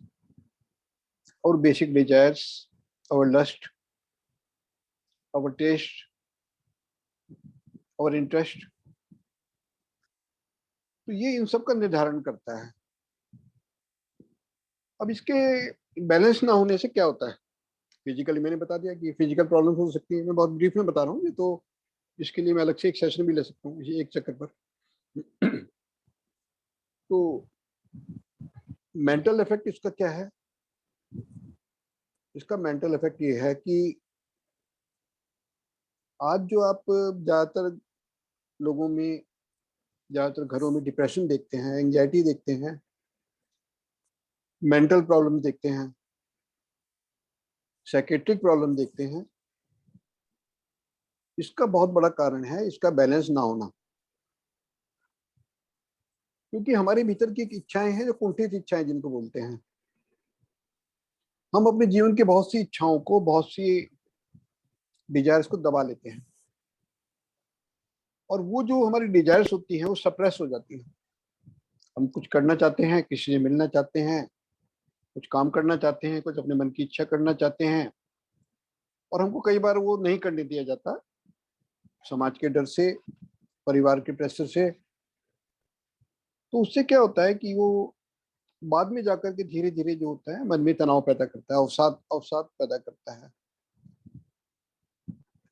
Speaker 1: और basic desires, our lust, our taste, our interest। तो ये इन सब का निर्धारण करता है। अब इसके बैलेंस ना होने से क्या होता है? फिजिकली मैंने बता दिया कि फिजिकल प्रॉब्लम हो सकती है। मैं बहुत ब्रीफ में बता रहा हूँ, ये तो इसके लिए मैं अलग से एक सेशन भी ले सकता हूँ इसी एक चक्कर पर। तो मेंटल इफेक्ट इसका क्या है? इसका मेंटल इफेक्ट ये है कि आज जो आप ज्यादातर लोगों में, ज्यादातर घरों में डिप्रेशन देखते हैं, एंजाइटी देखते हैं, मेंटल प्रॉब्लम देखते हैं, साइकेट्रिक प्रॉब्लम देखते हैं, इसका बहुत बड़ा कारण है इसका बैलेंस ना होना। क्योंकि हमारे भीतर की एक इच्छाएं हैं जो कुंठित इच्छाएं जिनको बोलते हैं। हम अपने जीवन की बहुत सी इच्छाओं को, बहुत सी डिजायर्स को दबा लेते हैं। और वो जो हमारी डिजायर्स होती हैं वो सप्रेस हो जाती हैं। हम कुछ करना चाहते हैं, किसी से मिलना चाहते हैं, कुछ काम करना चाहते हैं, कुछ अपने मन की इच्छा करना चाहते हैं, और हमको कई बार वो नहीं करने दिया जाता, समाज के डर से, परिवार के प्रेशर से। तो उससे क्या होता है कि वो बाद में जाकर के धीरे धीरे जो होता है मन में तनाव पैदा करता है, अवसाद पैदा करता है।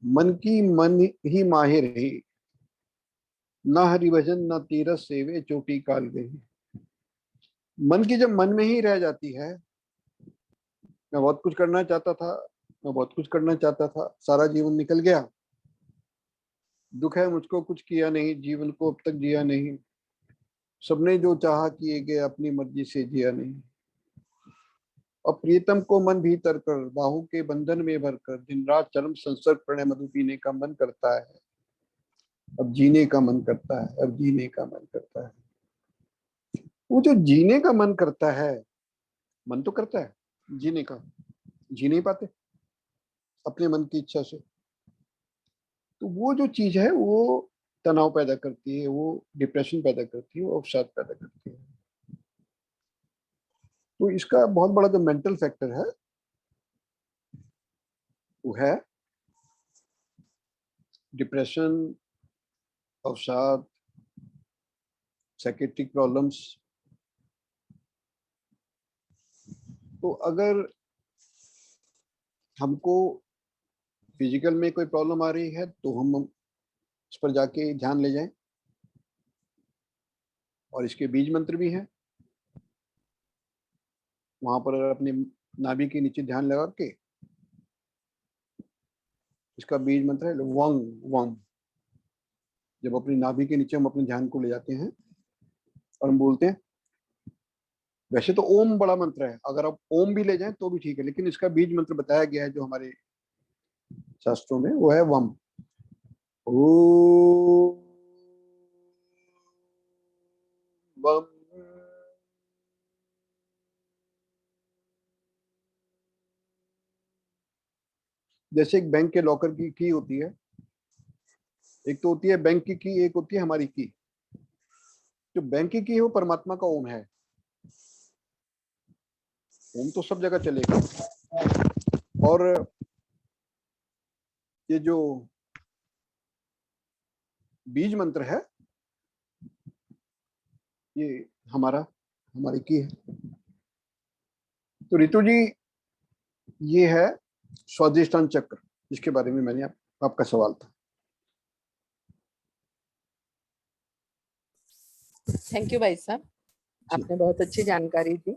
Speaker 1: मन ही माहिर ही, न हरि भजन न तीरथ सेवे चोटी काल गई। मन की जब मन में ही रह जाती है, मैं बहुत कुछ करना चाहता था, मैं बहुत कुछ करना चाहता था, सारा जीवन निकल गया, दुख है मुझको कुछ किया नहीं, जीवन को अब तक जिया नहीं, सबने जो चाहा किए गए, अपनी मर्जी से जिया नहीं। और प्रियतम को मन भीतर कर, बाहू के बंधन में भरकर, दिन रात चरम संसर्ग प्रणय मधु पीने का मन करता है, अब जीने का मन करता है, अब जीने का मन करता है। वो जो जीने का मन करता है, मन तो करता है जीने का, जी नहीं पाते अपने मन की इच्छा से। तो वो जो चीज है वो तनाव पैदा करती है, वो डिप्रेशन पैदा करती है, वो अवसाद पैदा करती है। तो इसका बहुत बड़ा जो मेंटल फैक्टर है वो है डिप्रेशन, अवसाद, साइकेट्रिक प्रॉब्लम्स। तो अगर हमको फिजिकल में कोई प्रॉब्लम आ रही है तो हम इस पर जाके ध्यान ले जाएं, और इसके बीज मंत्र भी हैं। वहां पर अपने नाभि के नीचे ध्यान लगा के, इसका बीज मंत्र है वंग वंग। जब अपनी नाभि के नीचे हम अपने ध्यान को ले जाते हैं और हम बोलते हैं, वैसे तो ओम बड़ा मंत्र है, अगर आप ओम भी ले जाएं तो भी ठीक है, लेकिन इसका बीज मंत्र बताया गया है जो हमारे शास्त्रों में, वो है वम। ओ वम। जैसे एक बैंक के लॉकर की होती है, एक तो होती है बैंक की, एक होती है हमारी की। जो बैंक की है वो परमात्मा का ओम है। ओम तो सब जगह चलेगा। और ये जो बीज मंत्र है ये हमारी की है। तो रितु जी, ये है स्वादिष्टान चक्र, जिसके बारे में मैंने आपका सवाल था।
Speaker 2: थैंक यू भाई साहब, आपने बहुत अच्छी जानकारी दी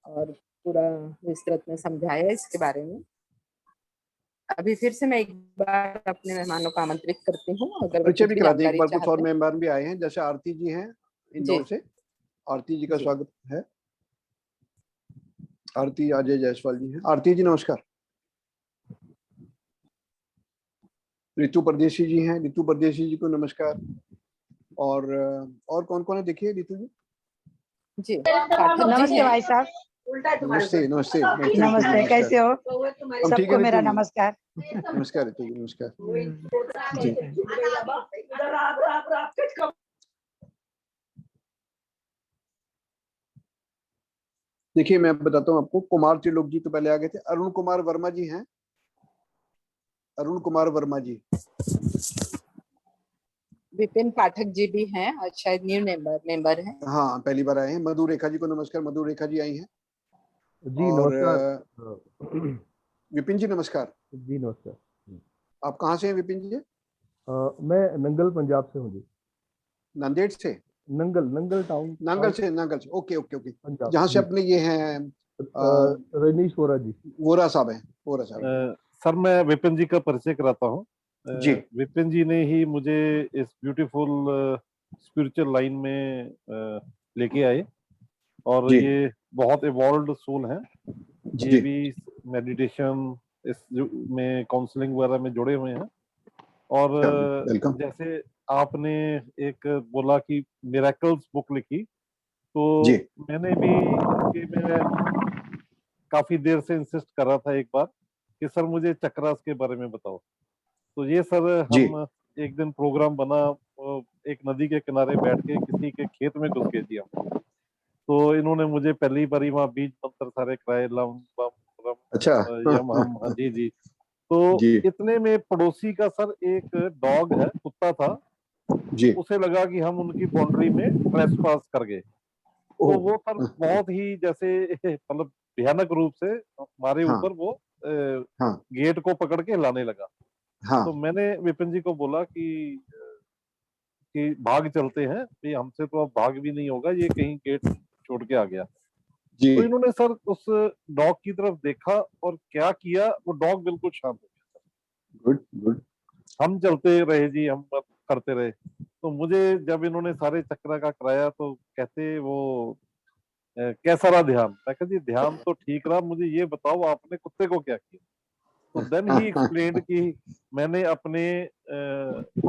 Speaker 2: और पूरा विस्तृत में समझाया इसके बारे में। अभी फिर से मैं एक बार अपने मेहमानों को आमंत्रित करती हूँ, अगर वो
Speaker 1: परिचय
Speaker 2: कुछ
Speaker 1: भी
Speaker 2: भी
Speaker 1: करा दें एक
Speaker 2: जानकारी
Speaker 1: बार, कुछ और
Speaker 2: चाहते हैं।
Speaker 1: मेहमान भी आए हैं, जैसे आरती जी हैं इंदौर
Speaker 2: जी
Speaker 1: से। आरती जी का
Speaker 2: जी
Speaker 1: स्वागत है। आरती अजय जायसवाल जी हैं। आरती जी नमस्कार। रितु परदेशी जी हैं, रितु परदेशी जी को नमस्कार। और कौन कौन है देखिए रितु जी।
Speaker 2: जी पाठक जी
Speaker 3: नमस्ते
Speaker 2: हैं।
Speaker 3: भाई साहब।
Speaker 1: नमस्ते नमस्ते नमस्ते रितु जी,
Speaker 3: नमस्ते,
Speaker 1: नमस्कार।
Speaker 3: कैसे हो?
Speaker 1: हम ठीक है
Speaker 3: सबको
Speaker 1: रितु
Speaker 3: मेरा
Speaker 1: जी।
Speaker 3: नमस्कार।
Speaker 1: नमस्कार रितु जी, नमस्कार जी। देखिए मैं बताता हूँ आपको, कुमार त्रिलोक जी तो पहले आ गए थे। अरुण कुमार वर्मा जी हैं, अरुण कुमार वर्मा जी।
Speaker 2: विपिन पाठक जी भी हैं और शायद न्यू मेंबर हैं।
Speaker 1: हाँ पहली बार आए हैं। मधु रेखा जी को नमस्कार, मधु रेखा जी आई हैं।
Speaker 4: जी
Speaker 1: और
Speaker 4: नमस्कार।
Speaker 1: विपिन जी नमस्कार।
Speaker 4: जी नमस्कार।
Speaker 1: आप कहाँ से हैं विपिन जी?
Speaker 4: मैं नंगल पंजाब से हूँ जी।
Speaker 1: नांदेड़ से?
Speaker 4: नंगल नंगल टाउन
Speaker 1: नांगल से, नांगल से। Okay okay okay.
Speaker 4: पंजाब
Speaker 1: जहाँ से
Speaker 4: जी।
Speaker 1: अपने ये हैं
Speaker 4: रजनीश वोरा जी।
Speaker 1: वोरा साहब हैं, वोरा साहब।
Speaker 5: सर मैं विपिन जी का परिचय कराता हूँ।
Speaker 1: जी।
Speaker 5: विपिन जी ने ही मुझे इस ब्यूटीफुल स्पिरिचुअल लाइन में लेके आए, और
Speaker 1: जी
Speaker 5: ये बहुत इवॉल्व्ड सोल है। ये
Speaker 1: जी।
Speaker 5: भी मेडिटेशन में काउंसलिंग वगैरह में जुड़े हुए हैं। और
Speaker 1: वेलकम।
Speaker 5: जैसे आपने एक बोला कि मिरेकल्स बुक लिखी, तो
Speaker 1: जी
Speaker 5: मैंने भी इसके में काफी देर से इंसिस्ट कर रहा था एक बार कि सर मुझे चक्रास के बारे में बताओ। तो ये सर
Speaker 1: जी।
Speaker 5: हम एक दिन प्रोग्राम बना, एक नदी के किनारे बैठ के किसी के खेत में घुस गए थे हम। तो इन्होंने मुझे पहली बारी वहाँ बीज मंत्र सारे कराए, लम बम
Speaker 1: अच्छा।
Speaker 5: रम यम हम, हाँ जी जी। तो
Speaker 1: जी
Speaker 5: इतने में पड़ोसी का सर एक डॉग है, कुत्ता था,
Speaker 1: जी।
Speaker 5: उसे लगा कि हम उनकी बाउंड्री में ट्रेसपास कर गए। तो
Speaker 1: ओह।
Speaker 5: वो सर बहुत ही जैसे मतलब भयानक रूप से हमारे
Speaker 1: हाँ
Speaker 5: ऊपर वो
Speaker 1: हाँ
Speaker 5: गेट को पकड़ के हिलाने लगा। तो
Speaker 1: हाँ।
Speaker 5: मैंने विपिन जी को बोला कि भाग चलते हैं, ये हमसे तो अब भाग भी नहीं होगा, ये कहीं गेट छोड़ के आ गया।
Speaker 1: जी।
Speaker 5: तो इन्होंने सर उस डॉग की तरफ देखा और क्या किया, वो डॉग बिल्कुल शांत हो गया।
Speaker 1: Good good.
Speaker 5: हम चलते रहे जी, हम करते रहे। तो मुझे जब इन्होंने सारे चक्र का कराया तो कहते वो कैसा रहा ध्यान? मैं कहा जी ध्यान तो ठीक रहा, मुझे ये बताओ आपने कुत्ते को क्या किया? तो देन ही एक्सप्लेन्ड कि मैंने अपने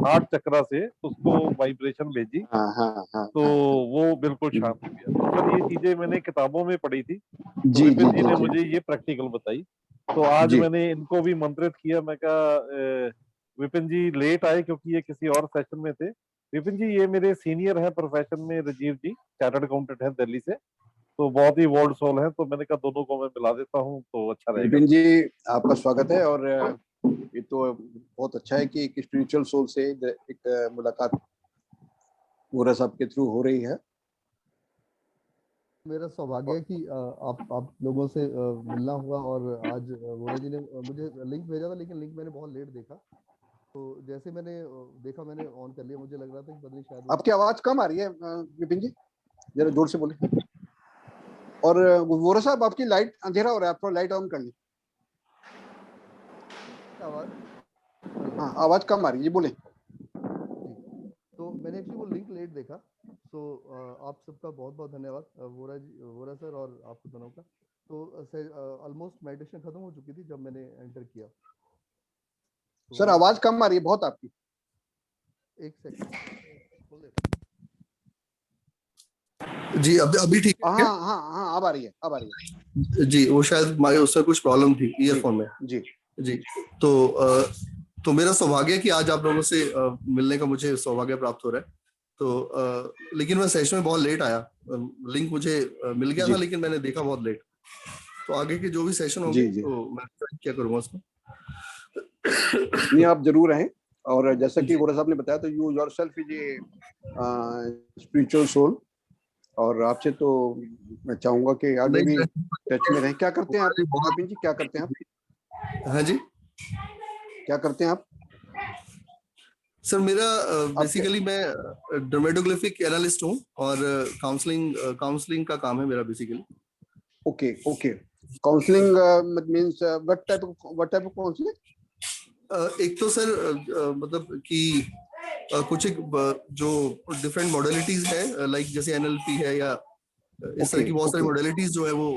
Speaker 5: हार्ट चक्रा से उसको वाइब्रेशन भेजी,
Speaker 1: हाँ हाँ हाँ
Speaker 5: तो
Speaker 1: हाँ।
Speaker 5: वो बिल्कुल शांत हो गया। तो सर ये चीजें मैंने किताबों में पढ़ी थी, तो
Speaker 1: जी जी
Speaker 5: विपिन जी
Speaker 1: जी
Speaker 5: ने
Speaker 1: जी
Speaker 5: मुझे ये प्रैक्टिकल बताई। तो आज
Speaker 1: जी।
Speaker 5: मैंने इनको भी मंत्रित किया, मैं कहा विपिन जी लेट आए क्योंकि ये किसी और सेशन में थे। विपिन जी ये मेरे सीनियर हैं प्रोफेशन में, राजीव जी चार्टर्ड अकाउंटेंट हैं दिल्ली से, तो बहुत ही वर्ल्ड सोल है, तो मैंने कहा दोनों को मैं मिला देता हूँ तो अच्छा रहेगा।
Speaker 1: विपिन जी आपका स्वागत है। और ये तो बहुत अच्छा है कि एक स्पिरिचुअल सोल से एक मुलाकात वोरा साहब के थ्रू हो रही है।
Speaker 4: मेरा सौभाग्य है कि आप लोगों से मिलना हुआ, और आज वोरा जी ने मुझे लिंक भेजा था, लेकिन लिंक मैंने बहुत लेट देखा। तो जैसे मैंने देखा, मैंने ऑन कर लिया। मुझे लग रहा था कि पता नहीं शायद
Speaker 1: आपकी आवाज कम आ रही है विपिन जी, जरा जोर से बोले। और वोरा साहब आपकी लाइट अंधेरा हो रहा है, आप थोड़ा लाइट ऑन कर ली।
Speaker 4: आवाज।
Speaker 1: हाँ आवाज कम आ रही है, जी बोले।
Speaker 4: तो मैंने एक्चुअली वो लिंक लेट देखा। तो आप सबका बहुत बहुत धन्यवाद, वोरा जी, वोरा सर और आप दोनों का। तो ऑलमोस्ट मेडिटेशन खत्म हो चुकी थी जब मैंने एंटर किया। तो
Speaker 1: सर आवाज कम आ रही है बहुत आपकी।
Speaker 4: एक सेकंड जी। अभी ठीक
Speaker 1: हाँ
Speaker 4: है
Speaker 1: हाँ हाँ अब आ रही है, अब आ रही
Speaker 4: क्या? जी, वो शायद उससे कुछ प्रॉब्लम थी
Speaker 1: है।
Speaker 4: ईयरफोन में।
Speaker 1: जी
Speaker 4: जी। तो तो मेरा सौभाग्य है कि आज आप लोगों से मिलने का मुझे सौभाग्य प्राप्त हो रहा है। तो लेकिन मैं सेशन में बहुत लेट आया। लिंक मुझे मिल गया था,
Speaker 1: जी
Speaker 4: लेकिन मैंने देखा बहुत लेट। तो आगे के जो भी सेशन होंगे
Speaker 1: जी जी।
Speaker 4: तो मैं क्या करूंगा उसमें।
Speaker 1: नहीं आप जरूर रहें। और जैसा कि
Speaker 4: जी
Speaker 1: वोरा साहब ने बताया, तो you yourself is a spiritual soul. और आपसे तो मैं चाहूंगा कि आगे भी
Speaker 4: नहीं,
Speaker 1: टच में रहें। क्या करते हैं आप
Speaker 4: बहुत।
Speaker 1: विपिन जी, क्या करते हैं आप?
Speaker 4: हाँ जी
Speaker 1: क्या करते हैं आप?
Speaker 4: सर, मेरा
Speaker 1: आप क्या?
Speaker 4: बेसिकली मैं डर्मेटोग्राफिक एनालिस्ट हूँ, और काउंसलिंग काउंसलिंग का काम है मेरा basically.
Speaker 1: Okay okay. Counselling means what type of counselling?
Speaker 4: एक तो सर मतलब कि कुछ एक जो डिफरेंट मॉडलिटीज है, लाइक जैसे एनएलपी है, या इस तरह
Speaker 1: ओके
Speaker 4: की बहुत सारी
Speaker 1: ओके।
Speaker 4: मॉडलिटीज जो है वो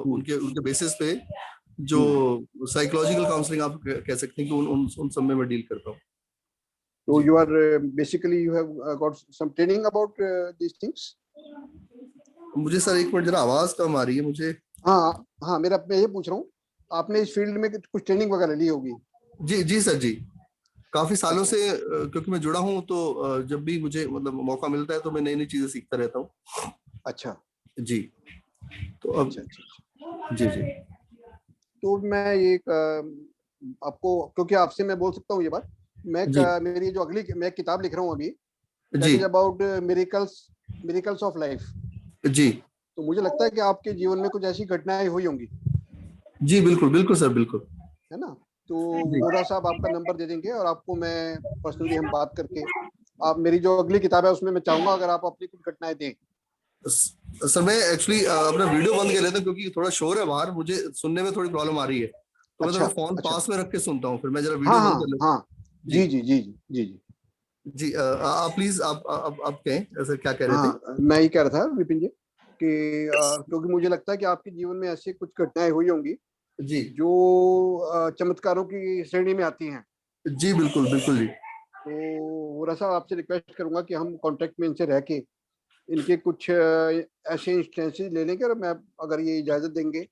Speaker 4: उनके उनके बेसिस पे जो साइकोलॉजिकल काउंसलिंग आप कह सकते हैं कि उन सब में मैं डील करता हूँ।
Speaker 1: तो
Speaker 4: जी।
Speaker 1: You are basically you have got some training about these things?
Speaker 4: मुझे सर एक मिनट, जरा आवाज कम आ रही है मुझे।
Speaker 1: हाँ हाँ, मैं ये पूछ रहा हूँ, आपने इस फील्ड में कुछ ट्रेनिंग वगैरह ली होगी?
Speaker 4: जी जी सर जी। काफी सालों
Speaker 1: अच्छा
Speaker 4: से क्योंकि मैं जुड़ा हूँ, तो जब भी मुझे मतलब मौका मिलता है तो मैं नई नई चीजें सीखता रहता हूँ।
Speaker 1: अच्छा
Speaker 4: जी। तो अब
Speaker 1: अच्छा अच्छा अच्छा।
Speaker 4: जी जी
Speaker 1: तो मैं ये आपको, क्योंकि आपसे मैं बोल सकता हूँ ये बात,
Speaker 4: जी
Speaker 1: मेरी जो अगली मैं एक किताब लिख रहा हूँ अभी, दैट
Speaker 4: जी
Speaker 1: is about miracles, miracles of life.
Speaker 4: जी
Speaker 1: तो मुझे लगता है कि आपके जीवन में कुछ ऐसी घटनाएं हुई होंगी,
Speaker 4: जी। बिल्कुल बिल्कुल सर, बिल्कुल।
Speaker 1: है ना? तो
Speaker 4: जी।
Speaker 1: वोरा साहब आपका नंबर दे देंगे और आपको मैं पर्सनली हम बात करके, आप मेरी जो अगली किताब है उसमें मैं चाहूंगा अगर आप अपनी कुछ घटनाएं दें।
Speaker 4: सर मैं एक्चुअली अपना वीडियो बंद कर लेता हूँ, क्योंकि थोड़ा शोर है बाहर, मुझे सुनने में थोड़ी प्रॉब्लम आ रही है। तो मैं
Speaker 1: अच्छा
Speaker 4: थोड़ा फोन
Speaker 1: अच्छा।
Speaker 4: पास में रख के सुनता हूँ, फिर मैं जरा
Speaker 1: हाँ
Speaker 4: वीडियो बंद कर
Speaker 1: हाँ
Speaker 4: लेता
Speaker 1: हाँ।
Speaker 4: हूँ। जी
Speaker 1: जी जी जी जी जी जी।
Speaker 4: जी। आप प्लीज, आप कहें ऐसा क्या कह रहे थे।
Speaker 1: हाँ मैं ये कह रहा था विपिन जी कि क्योंकि मुझे लगता है कि आपके जीवन में ऐसी कुछ घटनाएं हुई होंगी
Speaker 4: जी
Speaker 1: जो चमत्कारों की श्रेणी में आती हैं।
Speaker 4: जी। बिल्कुल बिल्कुल जी।
Speaker 1: तो वोरा साहब आपसे रिक्वेस्ट करूंगा कि हम कांटेक्ट में इनसे रह के इनके कुछ ऐसे इंस्टेंसेस ले लेंगे, और मैं अगर ये इजाजत देंगे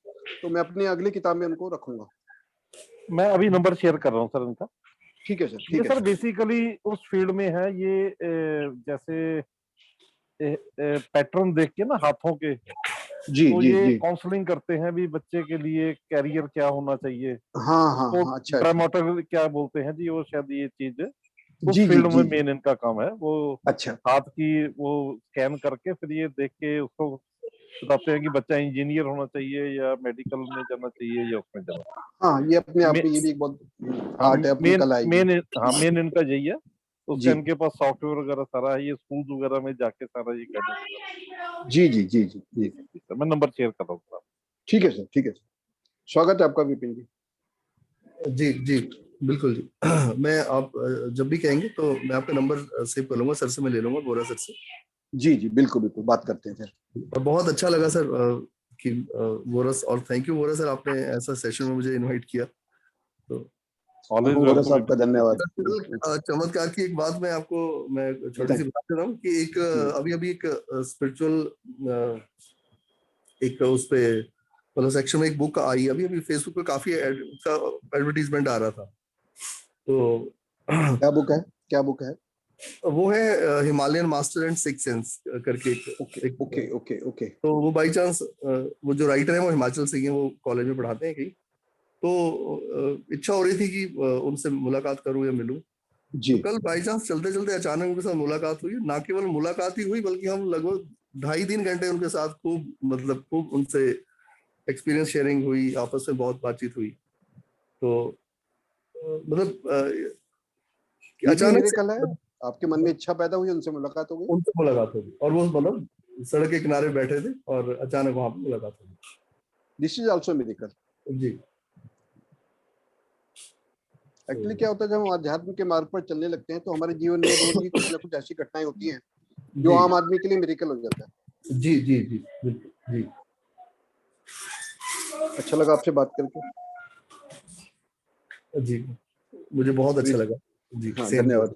Speaker 1: तो मैं अपनी अगली किताब में उनको रखूंगा।
Speaker 5: मैं अभी नंबर शेयर कर रहा हूँ सर इनका।
Speaker 1: ठीक है सर,
Speaker 5: ये
Speaker 1: ठीक है
Speaker 5: सर
Speaker 1: सर।
Speaker 5: बेसिकली उस फील्ड में है, ये जैसे पैटर्न देख के ना हाथों के,
Speaker 1: जी
Speaker 5: तो
Speaker 1: जी
Speaker 5: ये
Speaker 1: जी।
Speaker 5: काउंसलिंग करते हैं भी बच्चे के लिए कैरियर क्या होना चाहिए,
Speaker 1: हाँ हाँ
Speaker 5: उसको
Speaker 1: हाँ। अच्छा अच्छा।
Speaker 5: ड्रामेटिक क्या बोलते हैं जी, वो शायद ये चीज उस
Speaker 1: जी जी
Speaker 5: फील्ड में
Speaker 1: जी जी।
Speaker 5: मेन इनका काम है। वो
Speaker 1: अच्छा।
Speaker 5: हाथ की वो स्कैन करके फिर ये देख के उसको बताते हैं कि बच्चा इंजीनियर होना चाहिए या मेडिकल में जाना चाहिए या उसमें जाना
Speaker 1: हाँ ये अपने आप
Speaker 5: चाहिए।
Speaker 1: में ये भी एक बहुत
Speaker 5: हाँ
Speaker 1: आर्ट है, अपनी
Speaker 5: मेन
Speaker 1: कला है ये।
Speaker 5: मेन हाँ मेन इनका यही है। उसका
Speaker 1: जी
Speaker 5: इनके पास सॉफ्टवेयर वगैरह सारा है, ये स्कूल वगैरह में जाके सारा ये गाइडेंस।
Speaker 1: जी जी जी जी
Speaker 5: जी
Speaker 1: जी।
Speaker 5: जी सर, मैं नंबर शेयर कर रहा हूँ।
Speaker 1: ठीक है सर, ठीक है सर। स्वागत है आपका विपिन जी।
Speaker 4: जी जी। बिल्कुल जी। मैं आप जब भी कहेंगे तो मैं आपका नंबर सेव कर लूंगा, सर से मैं ले लूंगा, बोरा सर से।
Speaker 1: जी जी बिल्कुल बिल्कुल, बात करते हैं फिर।
Speaker 4: और बहुत अच्छा लगा सर कि बोरा, और थैंक यू बोरा सर, आपने ऐसा सेशन में मुझे इनवाइट किया। तो
Speaker 5: ऑलवेज
Speaker 1: वोरा
Speaker 5: वेलकम।
Speaker 1: साहब का धन्यवाद।
Speaker 4: चमत्कार की एक बात मैं आपको, मैं छोटी सी बात कर रहा हूँ कि एक अभी अभी एक स्पिरिचुअल एक उस पे मतलब सेक्शन में एक बुक आई, अभी अभी फेसबुक पे काफी एडवर्टीजमेंट आ रहा था। तो
Speaker 1: क्या बुक है, क्या बुक है?
Speaker 4: वो है Himalayan master and six sense करके
Speaker 1: ओके ओके ओके ओके।
Speaker 4: तो वो बाई चांस वो जो राइटर है वो हिमाचल से ही है, वो कॉलेज में पढ़ाते हैं कहीं। तो इच्छा हो रही थी कि उनसे मुलाकात करूं या मिलूं।
Speaker 1: जी।
Speaker 4: तो कल बाई चांस चलते चलते अचानक उनके साथ मुलाकात हुई। ना केवल मुलाकात ही हुई बल्कि हम लगभग 2.5-3 घंटे उनके साथ खूब मतलब खूब उनसे एक्सपीरियंस शेयरिंग हुई, आपस में बहुत बातचीत हुई। तो मतलब
Speaker 1: ये भी
Speaker 4: अचानक से
Speaker 1: मिरेकल है, आपके मन में इच्छा पैदा हुई, उनसे मुलाकात हो गई।
Speaker 4: उनसे मुलाकात होगी और वो मतलब सड़क के किनारे बैठे थे और अचानक वहां पर मुलाकात होगी।
Speaker 1: This is also miracle.
Speaker 4: जी।
Speaker 1: एक्चुअली क्या होता है, जब हम आध्यात्म के मार्ग पर चलने लगते हैं तो हमारे जीवन में रोज ही कुछ ना कुछ ऐसी घटनाएं होती हैं जो आम आदमी के लिए मिरेकल हो जाता है।
Speaker 4: जी जी जी बिल्कुल जी।
Speaker 1: अच्छा लगा आपसे बात करके।
Speaker 4: जी मुझे बहुत अच्छा लगा जी।
Speaker 1: हाँ
Speaker 4: सेम।
Speaker 1: धन्यवाद।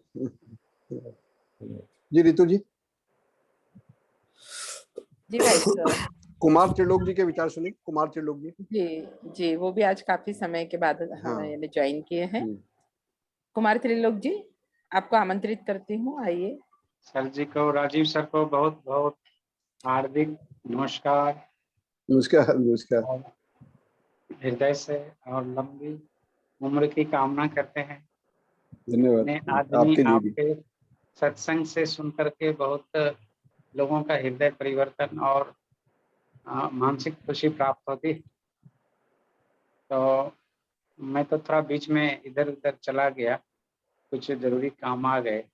Speaker 1: जी रितु जी।
Speaker 2: जी भाई साहब।
Speaker 1: कुमार त्रिलोक जी के विचार सुनिए। कुमार त्रिलोक जी।
Speaker 2: जी जी, वो भी आज काफी समय के बाद
Speaker 1: हाँ।
Speaker 2: हमें ज्वाइन किए हैं।
Speaker 1: हम्म।
Speaker 2: कुमार त्रिलोक जी, आपको आमंत्रित करती हूँ, आइए।
Speaker 3: सर जी को, राजीव सर को बहुत बहुत हार्दिक नमस्कार
Speaker 1: नमस्कार नमस्कार।
Speaker 3: और हृदय से और लंबी उम्र की कामना करते हैं।
Speaker 1: धन्यवाद
Speaker 3: इतने आदमी
Speaker 1: आपके लिए भी।
Speaker 3: आपके सत्संग से सुन करके बहुत लोगों का हृदय परिवर्तन और मानसिक खुशी प्राप्त होती। तो मैं तो थोड़ा बीच में इधर उधर चला गया, कुछ जरूरी काम आ गए,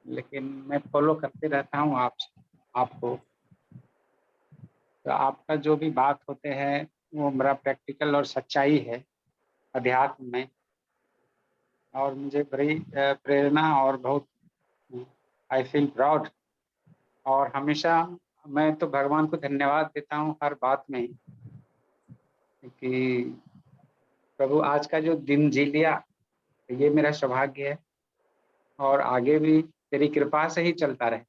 Speaker 3: लेकिन मैं फॉलो करते रहता हूँ आपको। तो आपका जो भी बात होते हैं वो बड़ा प्रैक्टिकल और सच्चाई है अध्यात्म में, और मुझे बड़ी प्रेरणा और बहुत आई फील प्राउड। और हमेशा मैं तो भगवान को धन्यवाद देता हूँ हर बात में कि प्रभु आज का जो दिन जी लिया ये मेरा सौभाग्य है, और आगे भी तेरी कृपा से ही चलता रहे।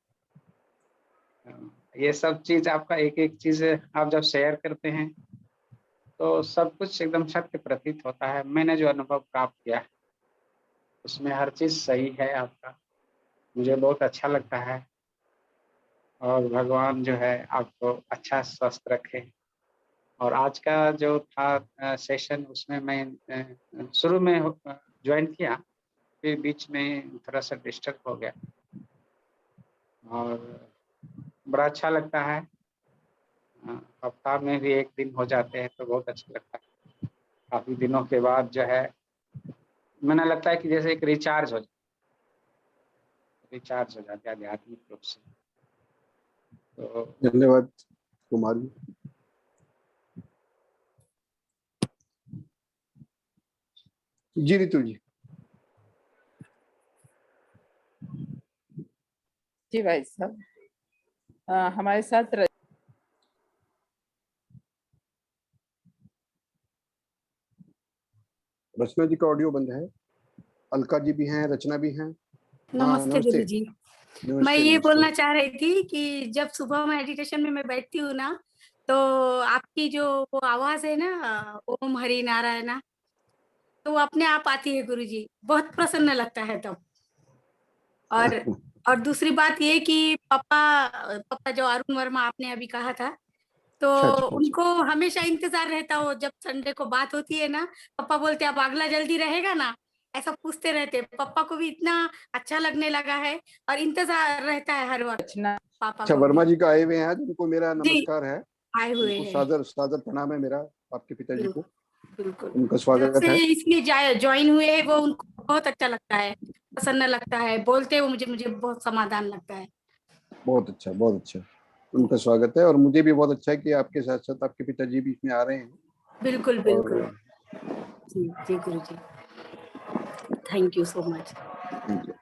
Speaker 3: ये सब चीज आपका एक एक चीज आप जब शेयर करते हैं तो सब कुछ एकदम सत्य प्रतीत होता है। मैंने जो अनुभव प्राप्त किया उसमें हर चीज सही है आपका, मुझे बहुत अच्छा लगता है। और भगवान जो है आपको अच्छा स्वस्थ रखे। और आज का जो था सेशन उसमें मैं शुरू में ज्वाइन किया, फिर बीच में थोड़ा सा डिस्टर्ब हो गया, और बड़ा अच्छा लगता है। हफ्ता में भी एक दिन हो जाते हैं तो बहुत अच्छा लगता है। काफी दिनों के बाद जो है मैंने लगता है कि जैसे एक रिचार्ज हो जाते हैं आध्यात्मिक रूप से। तो
Speaker 1: धन्यवाद कुमार जी। जी रितु जी।
Speaker 2: जी भाई साहब, हमारे साथ
Speaker 1: रचना जी का ऑडियो बंद है। अलका जी भी हैं, रचना भी हैं। हाँ
Speaker 6: नमस्ते
Speaker 1: नमस्ते।
Speaker 6: गुरुजी। मैं
Speaker 1: नमस्ते
Speaker 6: ये
Speaker 1: नमस्ते।
Speaker 6: बोलना चाह रही थी कि जब सुबह मेडिटेशन में मैं बैठती हूँ ना, तो आपकी जो वो आवाज है ना, ओम हरि नारायण, तो वो अपने आप आती है गुरुजी, बहुत प्रसन्न लगता है तब। और और दूसरी बात ये कि पापा जो अरुण वर्मा आपने अभी कहा था, तो
Speaker 1: अच्छा अच्छा अच्छा।
Speaker 6: उनको हमेशा इंतजार रहता हो, जब संडे को बात होती है ना, पापा बोलते अब अगला जल्दी रहेगा ना, ऐसा पूछते रहते। पापा को भी इतना अच्छा लगने लगा है और इंतजार रहता है हर वक्त
Speaker 2: रचना।
Speaker 6: पापा
Speaker 1: अच्छा
Speaker 6: को
Speaker 1: वर्मा
Speaker 6: भी।
Speaker 1: जी का आए हुए हैं आज, उनको मेरा
Speaker 6: जी
Speaker 1: नमस्कार है।
Speaker 6: आए हुए
Speaker 1: उनको
Speaker 6: हैं।
Speaker 1: सादर सादर प्रणाम है मेरा आपके पिताजी को।
Speaker 6: बिल्कुल।
Speaker 1: उनका
Speaker 6: जब
Speaker 1: स्वागत
Speaker 6: से
Speaker 1: है।
Speaker 6: इसलिए ज्वाइन हुए हैं, वो उनको बहुत अच्छा लगता है, प्रसन्न लगता है, बोलते वो मुझे मुझे बहुत समाधान लगता है।
Speaker 1: बहुत अच्छा बहुत अच्छा। उनका स्वागत है, और मुझे भी बहुत अच्छा है कि आपके साथ साथ आपके पिताजी भी इसमें आ रहे हैं।
Speaker 6: बिल्कुल बिल्कुल।
Speaker 1: और
Speaker 6: जी जी गुरु जी, thank you so much.
Speaker 1: Thank you.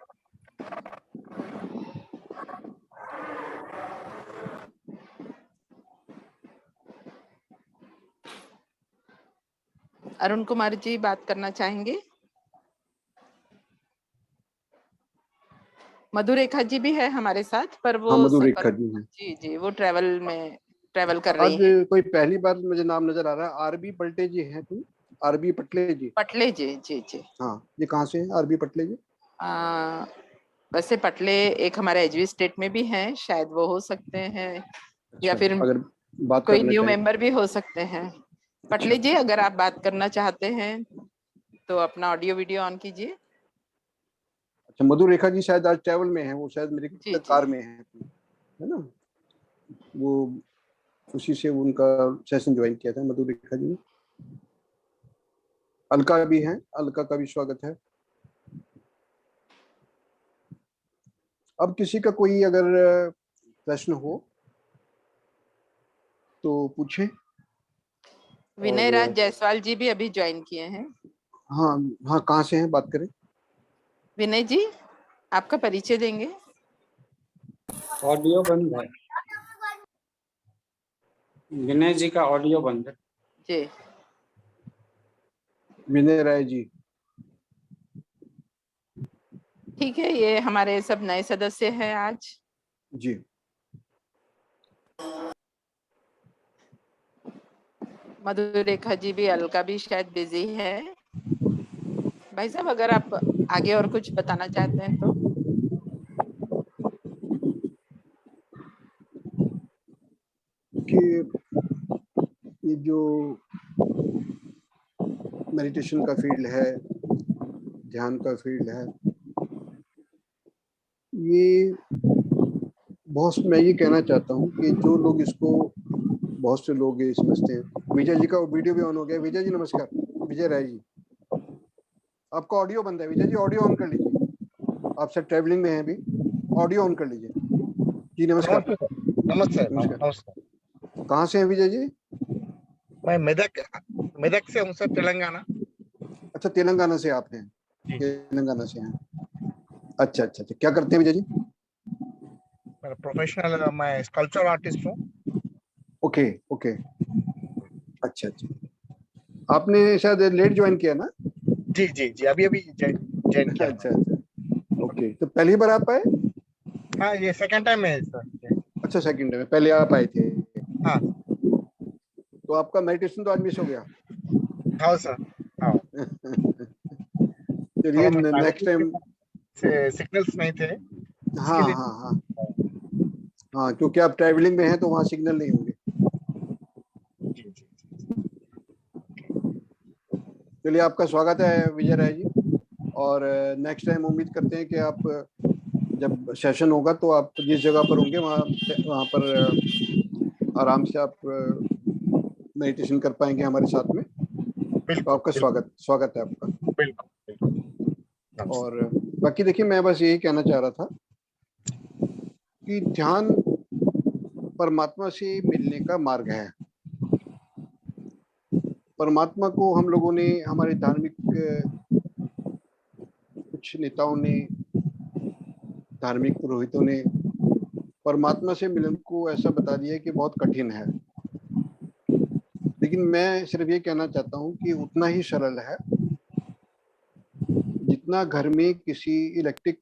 Speaker 2: Arun Kumar ji बात करना चाहेंगे? मधुरेखा जी भी है हमारे साथ, पर वो
Speaker 1: हाँ, मधुरेखा
Speaker 2: सफर,
Speaker 1: जी हैं।
Speaker 2: जी वो ट्रेवल कर
Speaker 1: आज
Speaker 2: रही है।
Speaker 1: कोई पहली बार मुझे नाम नजर आ रहा है, आरबी पटले जी हैं कोई? आरबी पटले जी?
Speaker 2: पटले जी, जी।
Speaker 1: हाँ, ये कहाँ से है आरबी पटले जी?
Speaker 2: वैसे पटले एक हमारे एचवी स्टेट में भी हैं, शायद वो हो सकते हैं, या
Speaker 1: अच्छा,
Speaker 2: फिर
Speaker 1: अगर बात
Speaker 2: कोई
Speaker 1: करना
Speaker 2: न्यू
Speaker 1: चाहें।
Speaker 2: मेंबर भी हो सकते हैं। पटले जी, अगर आप बात करना चाहते हैं तो अपना ऑडियो वीडियो ऑन कीजिए।
Speaker 1: अच्छा, मधुरेखा जी शायद आज ट्रैवल में है, वो शायद मेरे
Speaker 2: जी
Speaker 1: कार में है ना? वो उसी से उनका सेशन ज्वाइन किया था मधुरेखा जी ने। अलका भी हैं, अलका का भी स्वागत है। अब किसी का कोई अगर प्रश्न हो तो पूछें।
Speaker 2: विनय राज जायसवाल जी भी अभी ज्वाइन किए हैं।
Speaker 1: हाँ हाँ, कहाँ से हैं, बात करें।
Speaker 2: विनय जी, आपका परिचय देंगे?
Speaker 3: ऑडियो बंद है, विनय जी का ऑडियो बंद है।
Speaker 2: जी,
Speaker 1: विनय राय जी।
Speaker 2: ठीक है, ये हमारे सब नए सदस्य हैं आज।
Speaker 1: जी,
Speaker 2: मधुरेखा जी भी, अलका भी शायद बिजी है। भाई साहब, अगर आप आगे और कुछ बताना चाहते हैं तो।
Speaker 1: कि ये जो मेडिटेशन का फील्ड है, ध्यान का फील्ड है, ये बहुत, मैं ये कहना चाहता हूँ कि जो लोग इसको, बहुत से लोग ये समझते हैं। विजय जी का वीडियो भी ऑन हो गया। विजय जी नमस्कार। विजय राय जी, आपका ऑडियो बंद है। विजय जी, ऑडियो ऑन कर लीजिए। आप सब ट्रैवलिंग में हैं अभी, ऑडियो ऑन कर लीजिए। जी नमस्कार।
Speaker 7: नमस्ते।
Speaker 1: नमस्कार।
Speaker 7: नमस्कार।
Speaker 1: कहाँ से हैं विजय जी?
Speaker 7: मैं मेदक से हूँ सर, तेलंगाना।
Speaker 1: अच्छा, तेलंगाना से आप हैं?
Speaker 7: जी।
Speaker 1: तेलंगाना से हैं, अच्छा अच्छा अच्छा। क्या करते हैं विजय जी?
Speaker 7: मेरा प्रोफेशनल, मैं स्कल्पचर आर्टिस्ट हूँ।
Speaker 1: ओके ओके, अच्छा अच्छा। आपने शायद लेट ज्वाइन किया ना?
Speaker 7: जी जी जी, अभी अभी ज्वाइन किया
Speaker 1: अच्छा
Speaker 7: मैं।
Speaker 1: अच्छा, ओके। तो पहली बार आप आए?
Speaker 7: हाँ, ये सेकंड टाइम है सर।
Speaker 1: अच्छा, सेकंड में, पहले आप आए थे।
Speaker 7: हाँ
Speaker 1: तो आपका मेडिटेशन तो आज मिस हो गया।
Speaker 7: हाँ सर, हाँ।
Speaker 1: चलिए,
Speaker 7: थोड़ा मैं
Speaker 1: नेक्स्ट टाइम।
Speaker 7: सिग्नल्स नहीं थे,
Speaker 1: हाँ
Speaker 7: इसके लिए।
Speaker 1: हाँ हाँ हाँ, क्योंकि आप ट्रैवलिंग में हैं तो वहाँ सिग्नल नहीं होंगे।
Speaker 7: जी जी।
Speaker 1: चलिए, आपका स्वागत है विजय राय जी। और नेक्स्ट टाइम उम्मीद करते हैं कि आप जब सेशन होगा तो आप जिस जगह पर होंगे वहाँ पर आराम से आप मेडिटेशन कर पाएंगे हमारे साथ में। तो
Speaker 7: बिल्कुल
Speaker 1: आपका
Speaker 7: बिल्कुल
Speaker 1: स्वागत है आपका।
Speaker 7: बिल्कुल बिल्कुल।
Speaker 1: और बाकी देखिए, मैं बस यही कहना चाह रहा था कि ध्यान परमात्मा से मिलने का मार्ग है। परमात्मा को हम लोगों ने, हमारे धार्मिक कुछ नेताओं ने, धार्मिक पुरोहितों ने परमात्मा से मिलन को ऐसा बता दिया कि बहुत कठिन है। लेकिन मैं सिर्फ ये कहना चाहता हूँ कि उतना ही सरल है जितना घर में किसी इलेक्ट्रिक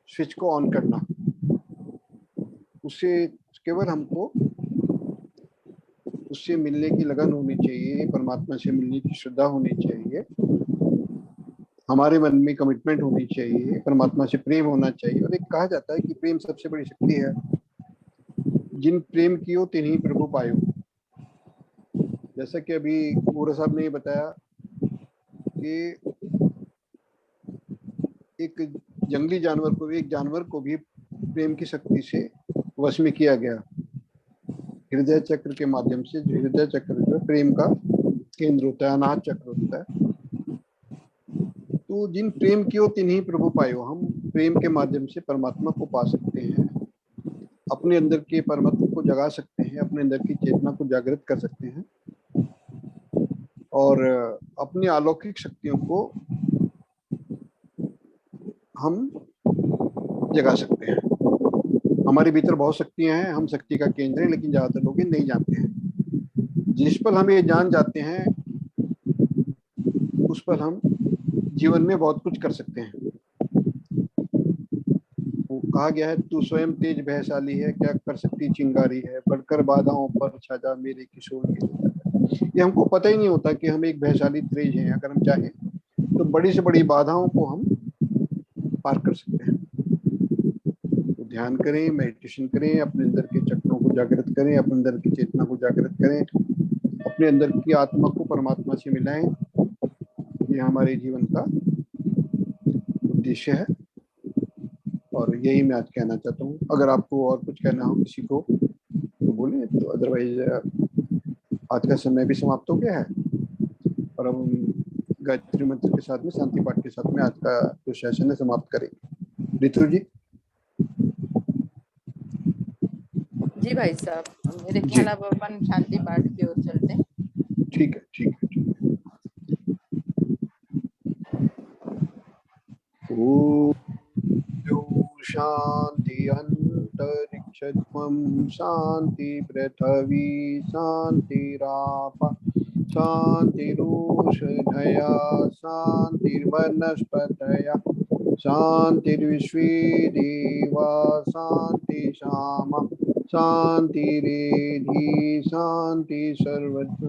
Speaker 1: स्विच को ऑन करना। उससे केवल हमको उससे मिलने की लगन होनी चाहिए, परमात्मा से मिलने की श्रद्धा होनी चाहिए, हमारे मन में कमिटमेंट होनी चाहिए, परमात्मा से प्रेम होना चाहिए। और एक कहा जाता है कि प्रेम सबसे बड़ी शक्ति है। जिन प्रेम कियो तिन्हीं प्रभु पायो। जैसा कि अभी वोरा साहब ने बताया कि एक जंगली जानवर को, एक जानवर को भी प्रेम की शक्ति से वश में किया गया, हृदय चक्र के माध्यम से। जो हृदय चक्र जो प्रेम का केंद्र होता है, अनाहत चक्र होता है। तो जिन प्रेम कियो तिन्हीं प्रभु पायो। हम प्रेम के माध्यम से परमात्मा को पा सकते हैं, अपने अंदर के परमात्मा को जगा सकते हैं, अपने अंदर की चेतना को जागृत कर सकते हैं और अपनी अलौकिक शक्तियों को हम जगा सकते हैं। हमारे भीतर बहुत शक्तियां हैं, हम शक्ति का केंद्र हैं, लेकिन ज्यादातर लोग ये नहीं जानते हैं। जिस पल हम ये जान जाते हैं उस पर हम जीवन में बहुत कुछ कर सकते हैं। वो कहा गया है, तू स्वयं तेज बहशाली है, क्या कर सकती चिंगारी है, बढ़कर बाधाओं पर छा जा मेरे किशोर के। ये हमको पता ही नहीं होता कि हम एक बहशाली तेज हैं। अगर हम चाहें तो बड़ी से बड़ी बाधाओं को हम पार कर सकते हैं। तो ध्यान करें, मेडिटेशन करें, अपने अंदर के चक्रों को जागृत करें, अपने अंदर की चेतना को जागृत करें, अपने अंदर की आत्मा को परमात्मा से मिलाएं। ये हमारे जीवन का उद्देश्य है और यही मैं आज कहना चाहता हूँ। अगर आपको और कुछ कहना हो किसी को तो बोले, तो अदरवाइज आज का समय भी समाप्त हो गया है और अब हम गायत्री मंत्र के साथ में, शांति पाठ के साथ में आज का जो सेशन है समाप्त करेंगे। रितु जी।
Speaker 2: जी भाई साहब, मेरे ख्याल अब अपन शांति पाठ की ओर चलते हैं।
Speaker 1: ठीक है, ठीक है, ठीक है। ओम शांति अंतरिक्षत्वं शांति पृथ्वी शांतिराप शांतिरोषधया शांतिर्वनस्पतयः शांतिर्विश्वे देवा शांति शामा शांतिरेधि शांति सर्वत्र।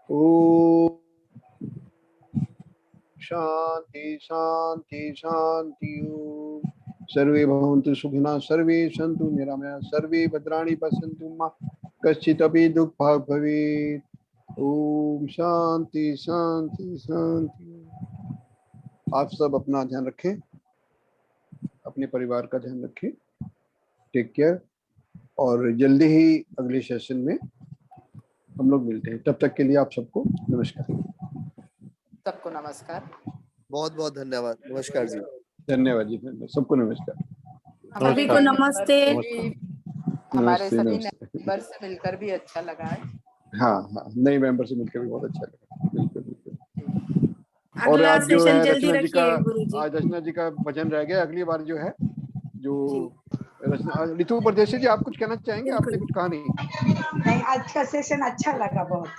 Speaker 1: ओम शांति शांति शांति। ओम सर्वे भवन्तु सुखिनः, सर्वे सन्तु निरामयाः, सर्वे भद्राणि पश्यन्तु मा कश्चिदपि दुःखभाग् भवेत्। ओम शांति शांति शांति। आप सब अपना ध्यान रखें, अपने परिवार का ध्यान रखें। टेक केयर और जल्दी ही अगले सेशन में हम लोग मिलते हैं। तब तक के लिए आप सबको नमस्कार।
Speaker 2: सबको नमस्कार।
Speaker 4: बहुत बहुत धन्यवाद। नमस्कार जी।
Speaker 1: धन्यवाद जी, धन्यवाद। सबको नमस्कार।
Speaker 6: सभी को नमस्ते।
Speaker 2: हमारे
Speaker 1: नमस्ते,
Speaker 2: सभी
Speaker 1: नमस्ते।
Speaker 2: मेंबर से मिलकर भी अच्छा लगा है।
Speaker 1: हाँ हाँ, नए मेंबर से मिलकर भी बहुत अच्छा लगा। बिल्कुल बिल्कुल। और
Speaker 6: अगला
Speaker 1: आज जो
Speaker 6: सेशन
Speaker 1: है
Speaker 6: जल्दी
Speaker 1: रचना जी का,
Speaker 6: रखिए गुरुजी।
Speaker 1: आज रचना जी का भजन रह गया। अगली बार जो है जो रचना, रितु परदेशी जी आप कुछ कहना चाहेंगे? आपने कुछ कहा नहीं।
Speaker 8: आज का सेशन अच्छा लगा बहुत।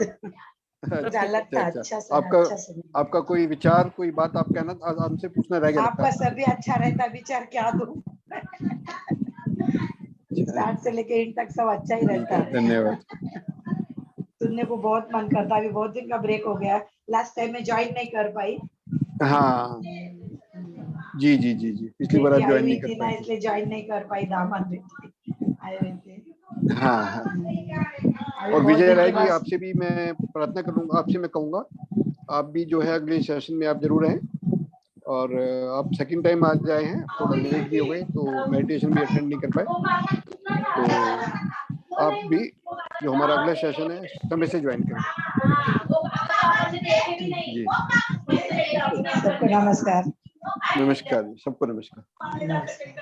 Speaker 8: अलग था, अच्छा सा,
Speaker 1: आपका
Speaker 8: अच्छा सुना।
Speaker 1: आपका कोई विचार, कोई बात आप कहना, हमसे पूछना रह गया लगता
Speaker 8: आपका
Speaker 1: है।
Speaker 8: सभी अच्छा रहता, विचार क्या दूं? स्टार्ट से लेके एंड तक सब अच्छा ही रहता है।
Speaker 1: धन्यवाद।
Speaker 8: सुनने को बहुत मन करता। अभी बहुत दिन का ब्रेक हो गया, लास्ट टाइम में ज्वाइन नहीं कर पाई।
Speaker 1: हाँ जी जी जी जी, पिछली बार
Speaker 8: बेटी
Speaker 1: आप
Speaker 8: आई
Speaker 1: ज्वाइन
Speaker 8: हुई
Speaker 1: नहीं कर
Speaker 8: थी ना,
Speaker 1: पाए।
Speaker 8: इसलिए ज्वाइन नहीं कर पाई। दामाद बेटी आए हुए थे।
Speaker 1: हाँ हाँ।
Speaker 8: अभी
Speaker 1: और
Speaker 8: बहुत
Speaker 1: विजय
Speaker 8: दिन
Speaker 1: राय
Speaker 8: के
Speaker 1: जी,
Speaker 8: बाद
Speaker 1: आपसे भी मैं प्रार्थना करूंगा, आपसे मैं कहूंगा आप भी जो है अगले सेशन में आप जरूर रहें। और आप सेकंड टाइम आ जाए हैं, थोड़ा लेट भी हो गए तो मेडिटेशन भी अटेंड नहीं कर पाए, तो आप भी जो हमारा अगला सेशन है समय से ज्वाइन करें जी।
Speaker 8: सबको नमस्कार।
Speaker 1: नमस्कार जी, सबको नमस्कार।
Speaker 8: नमस्कार।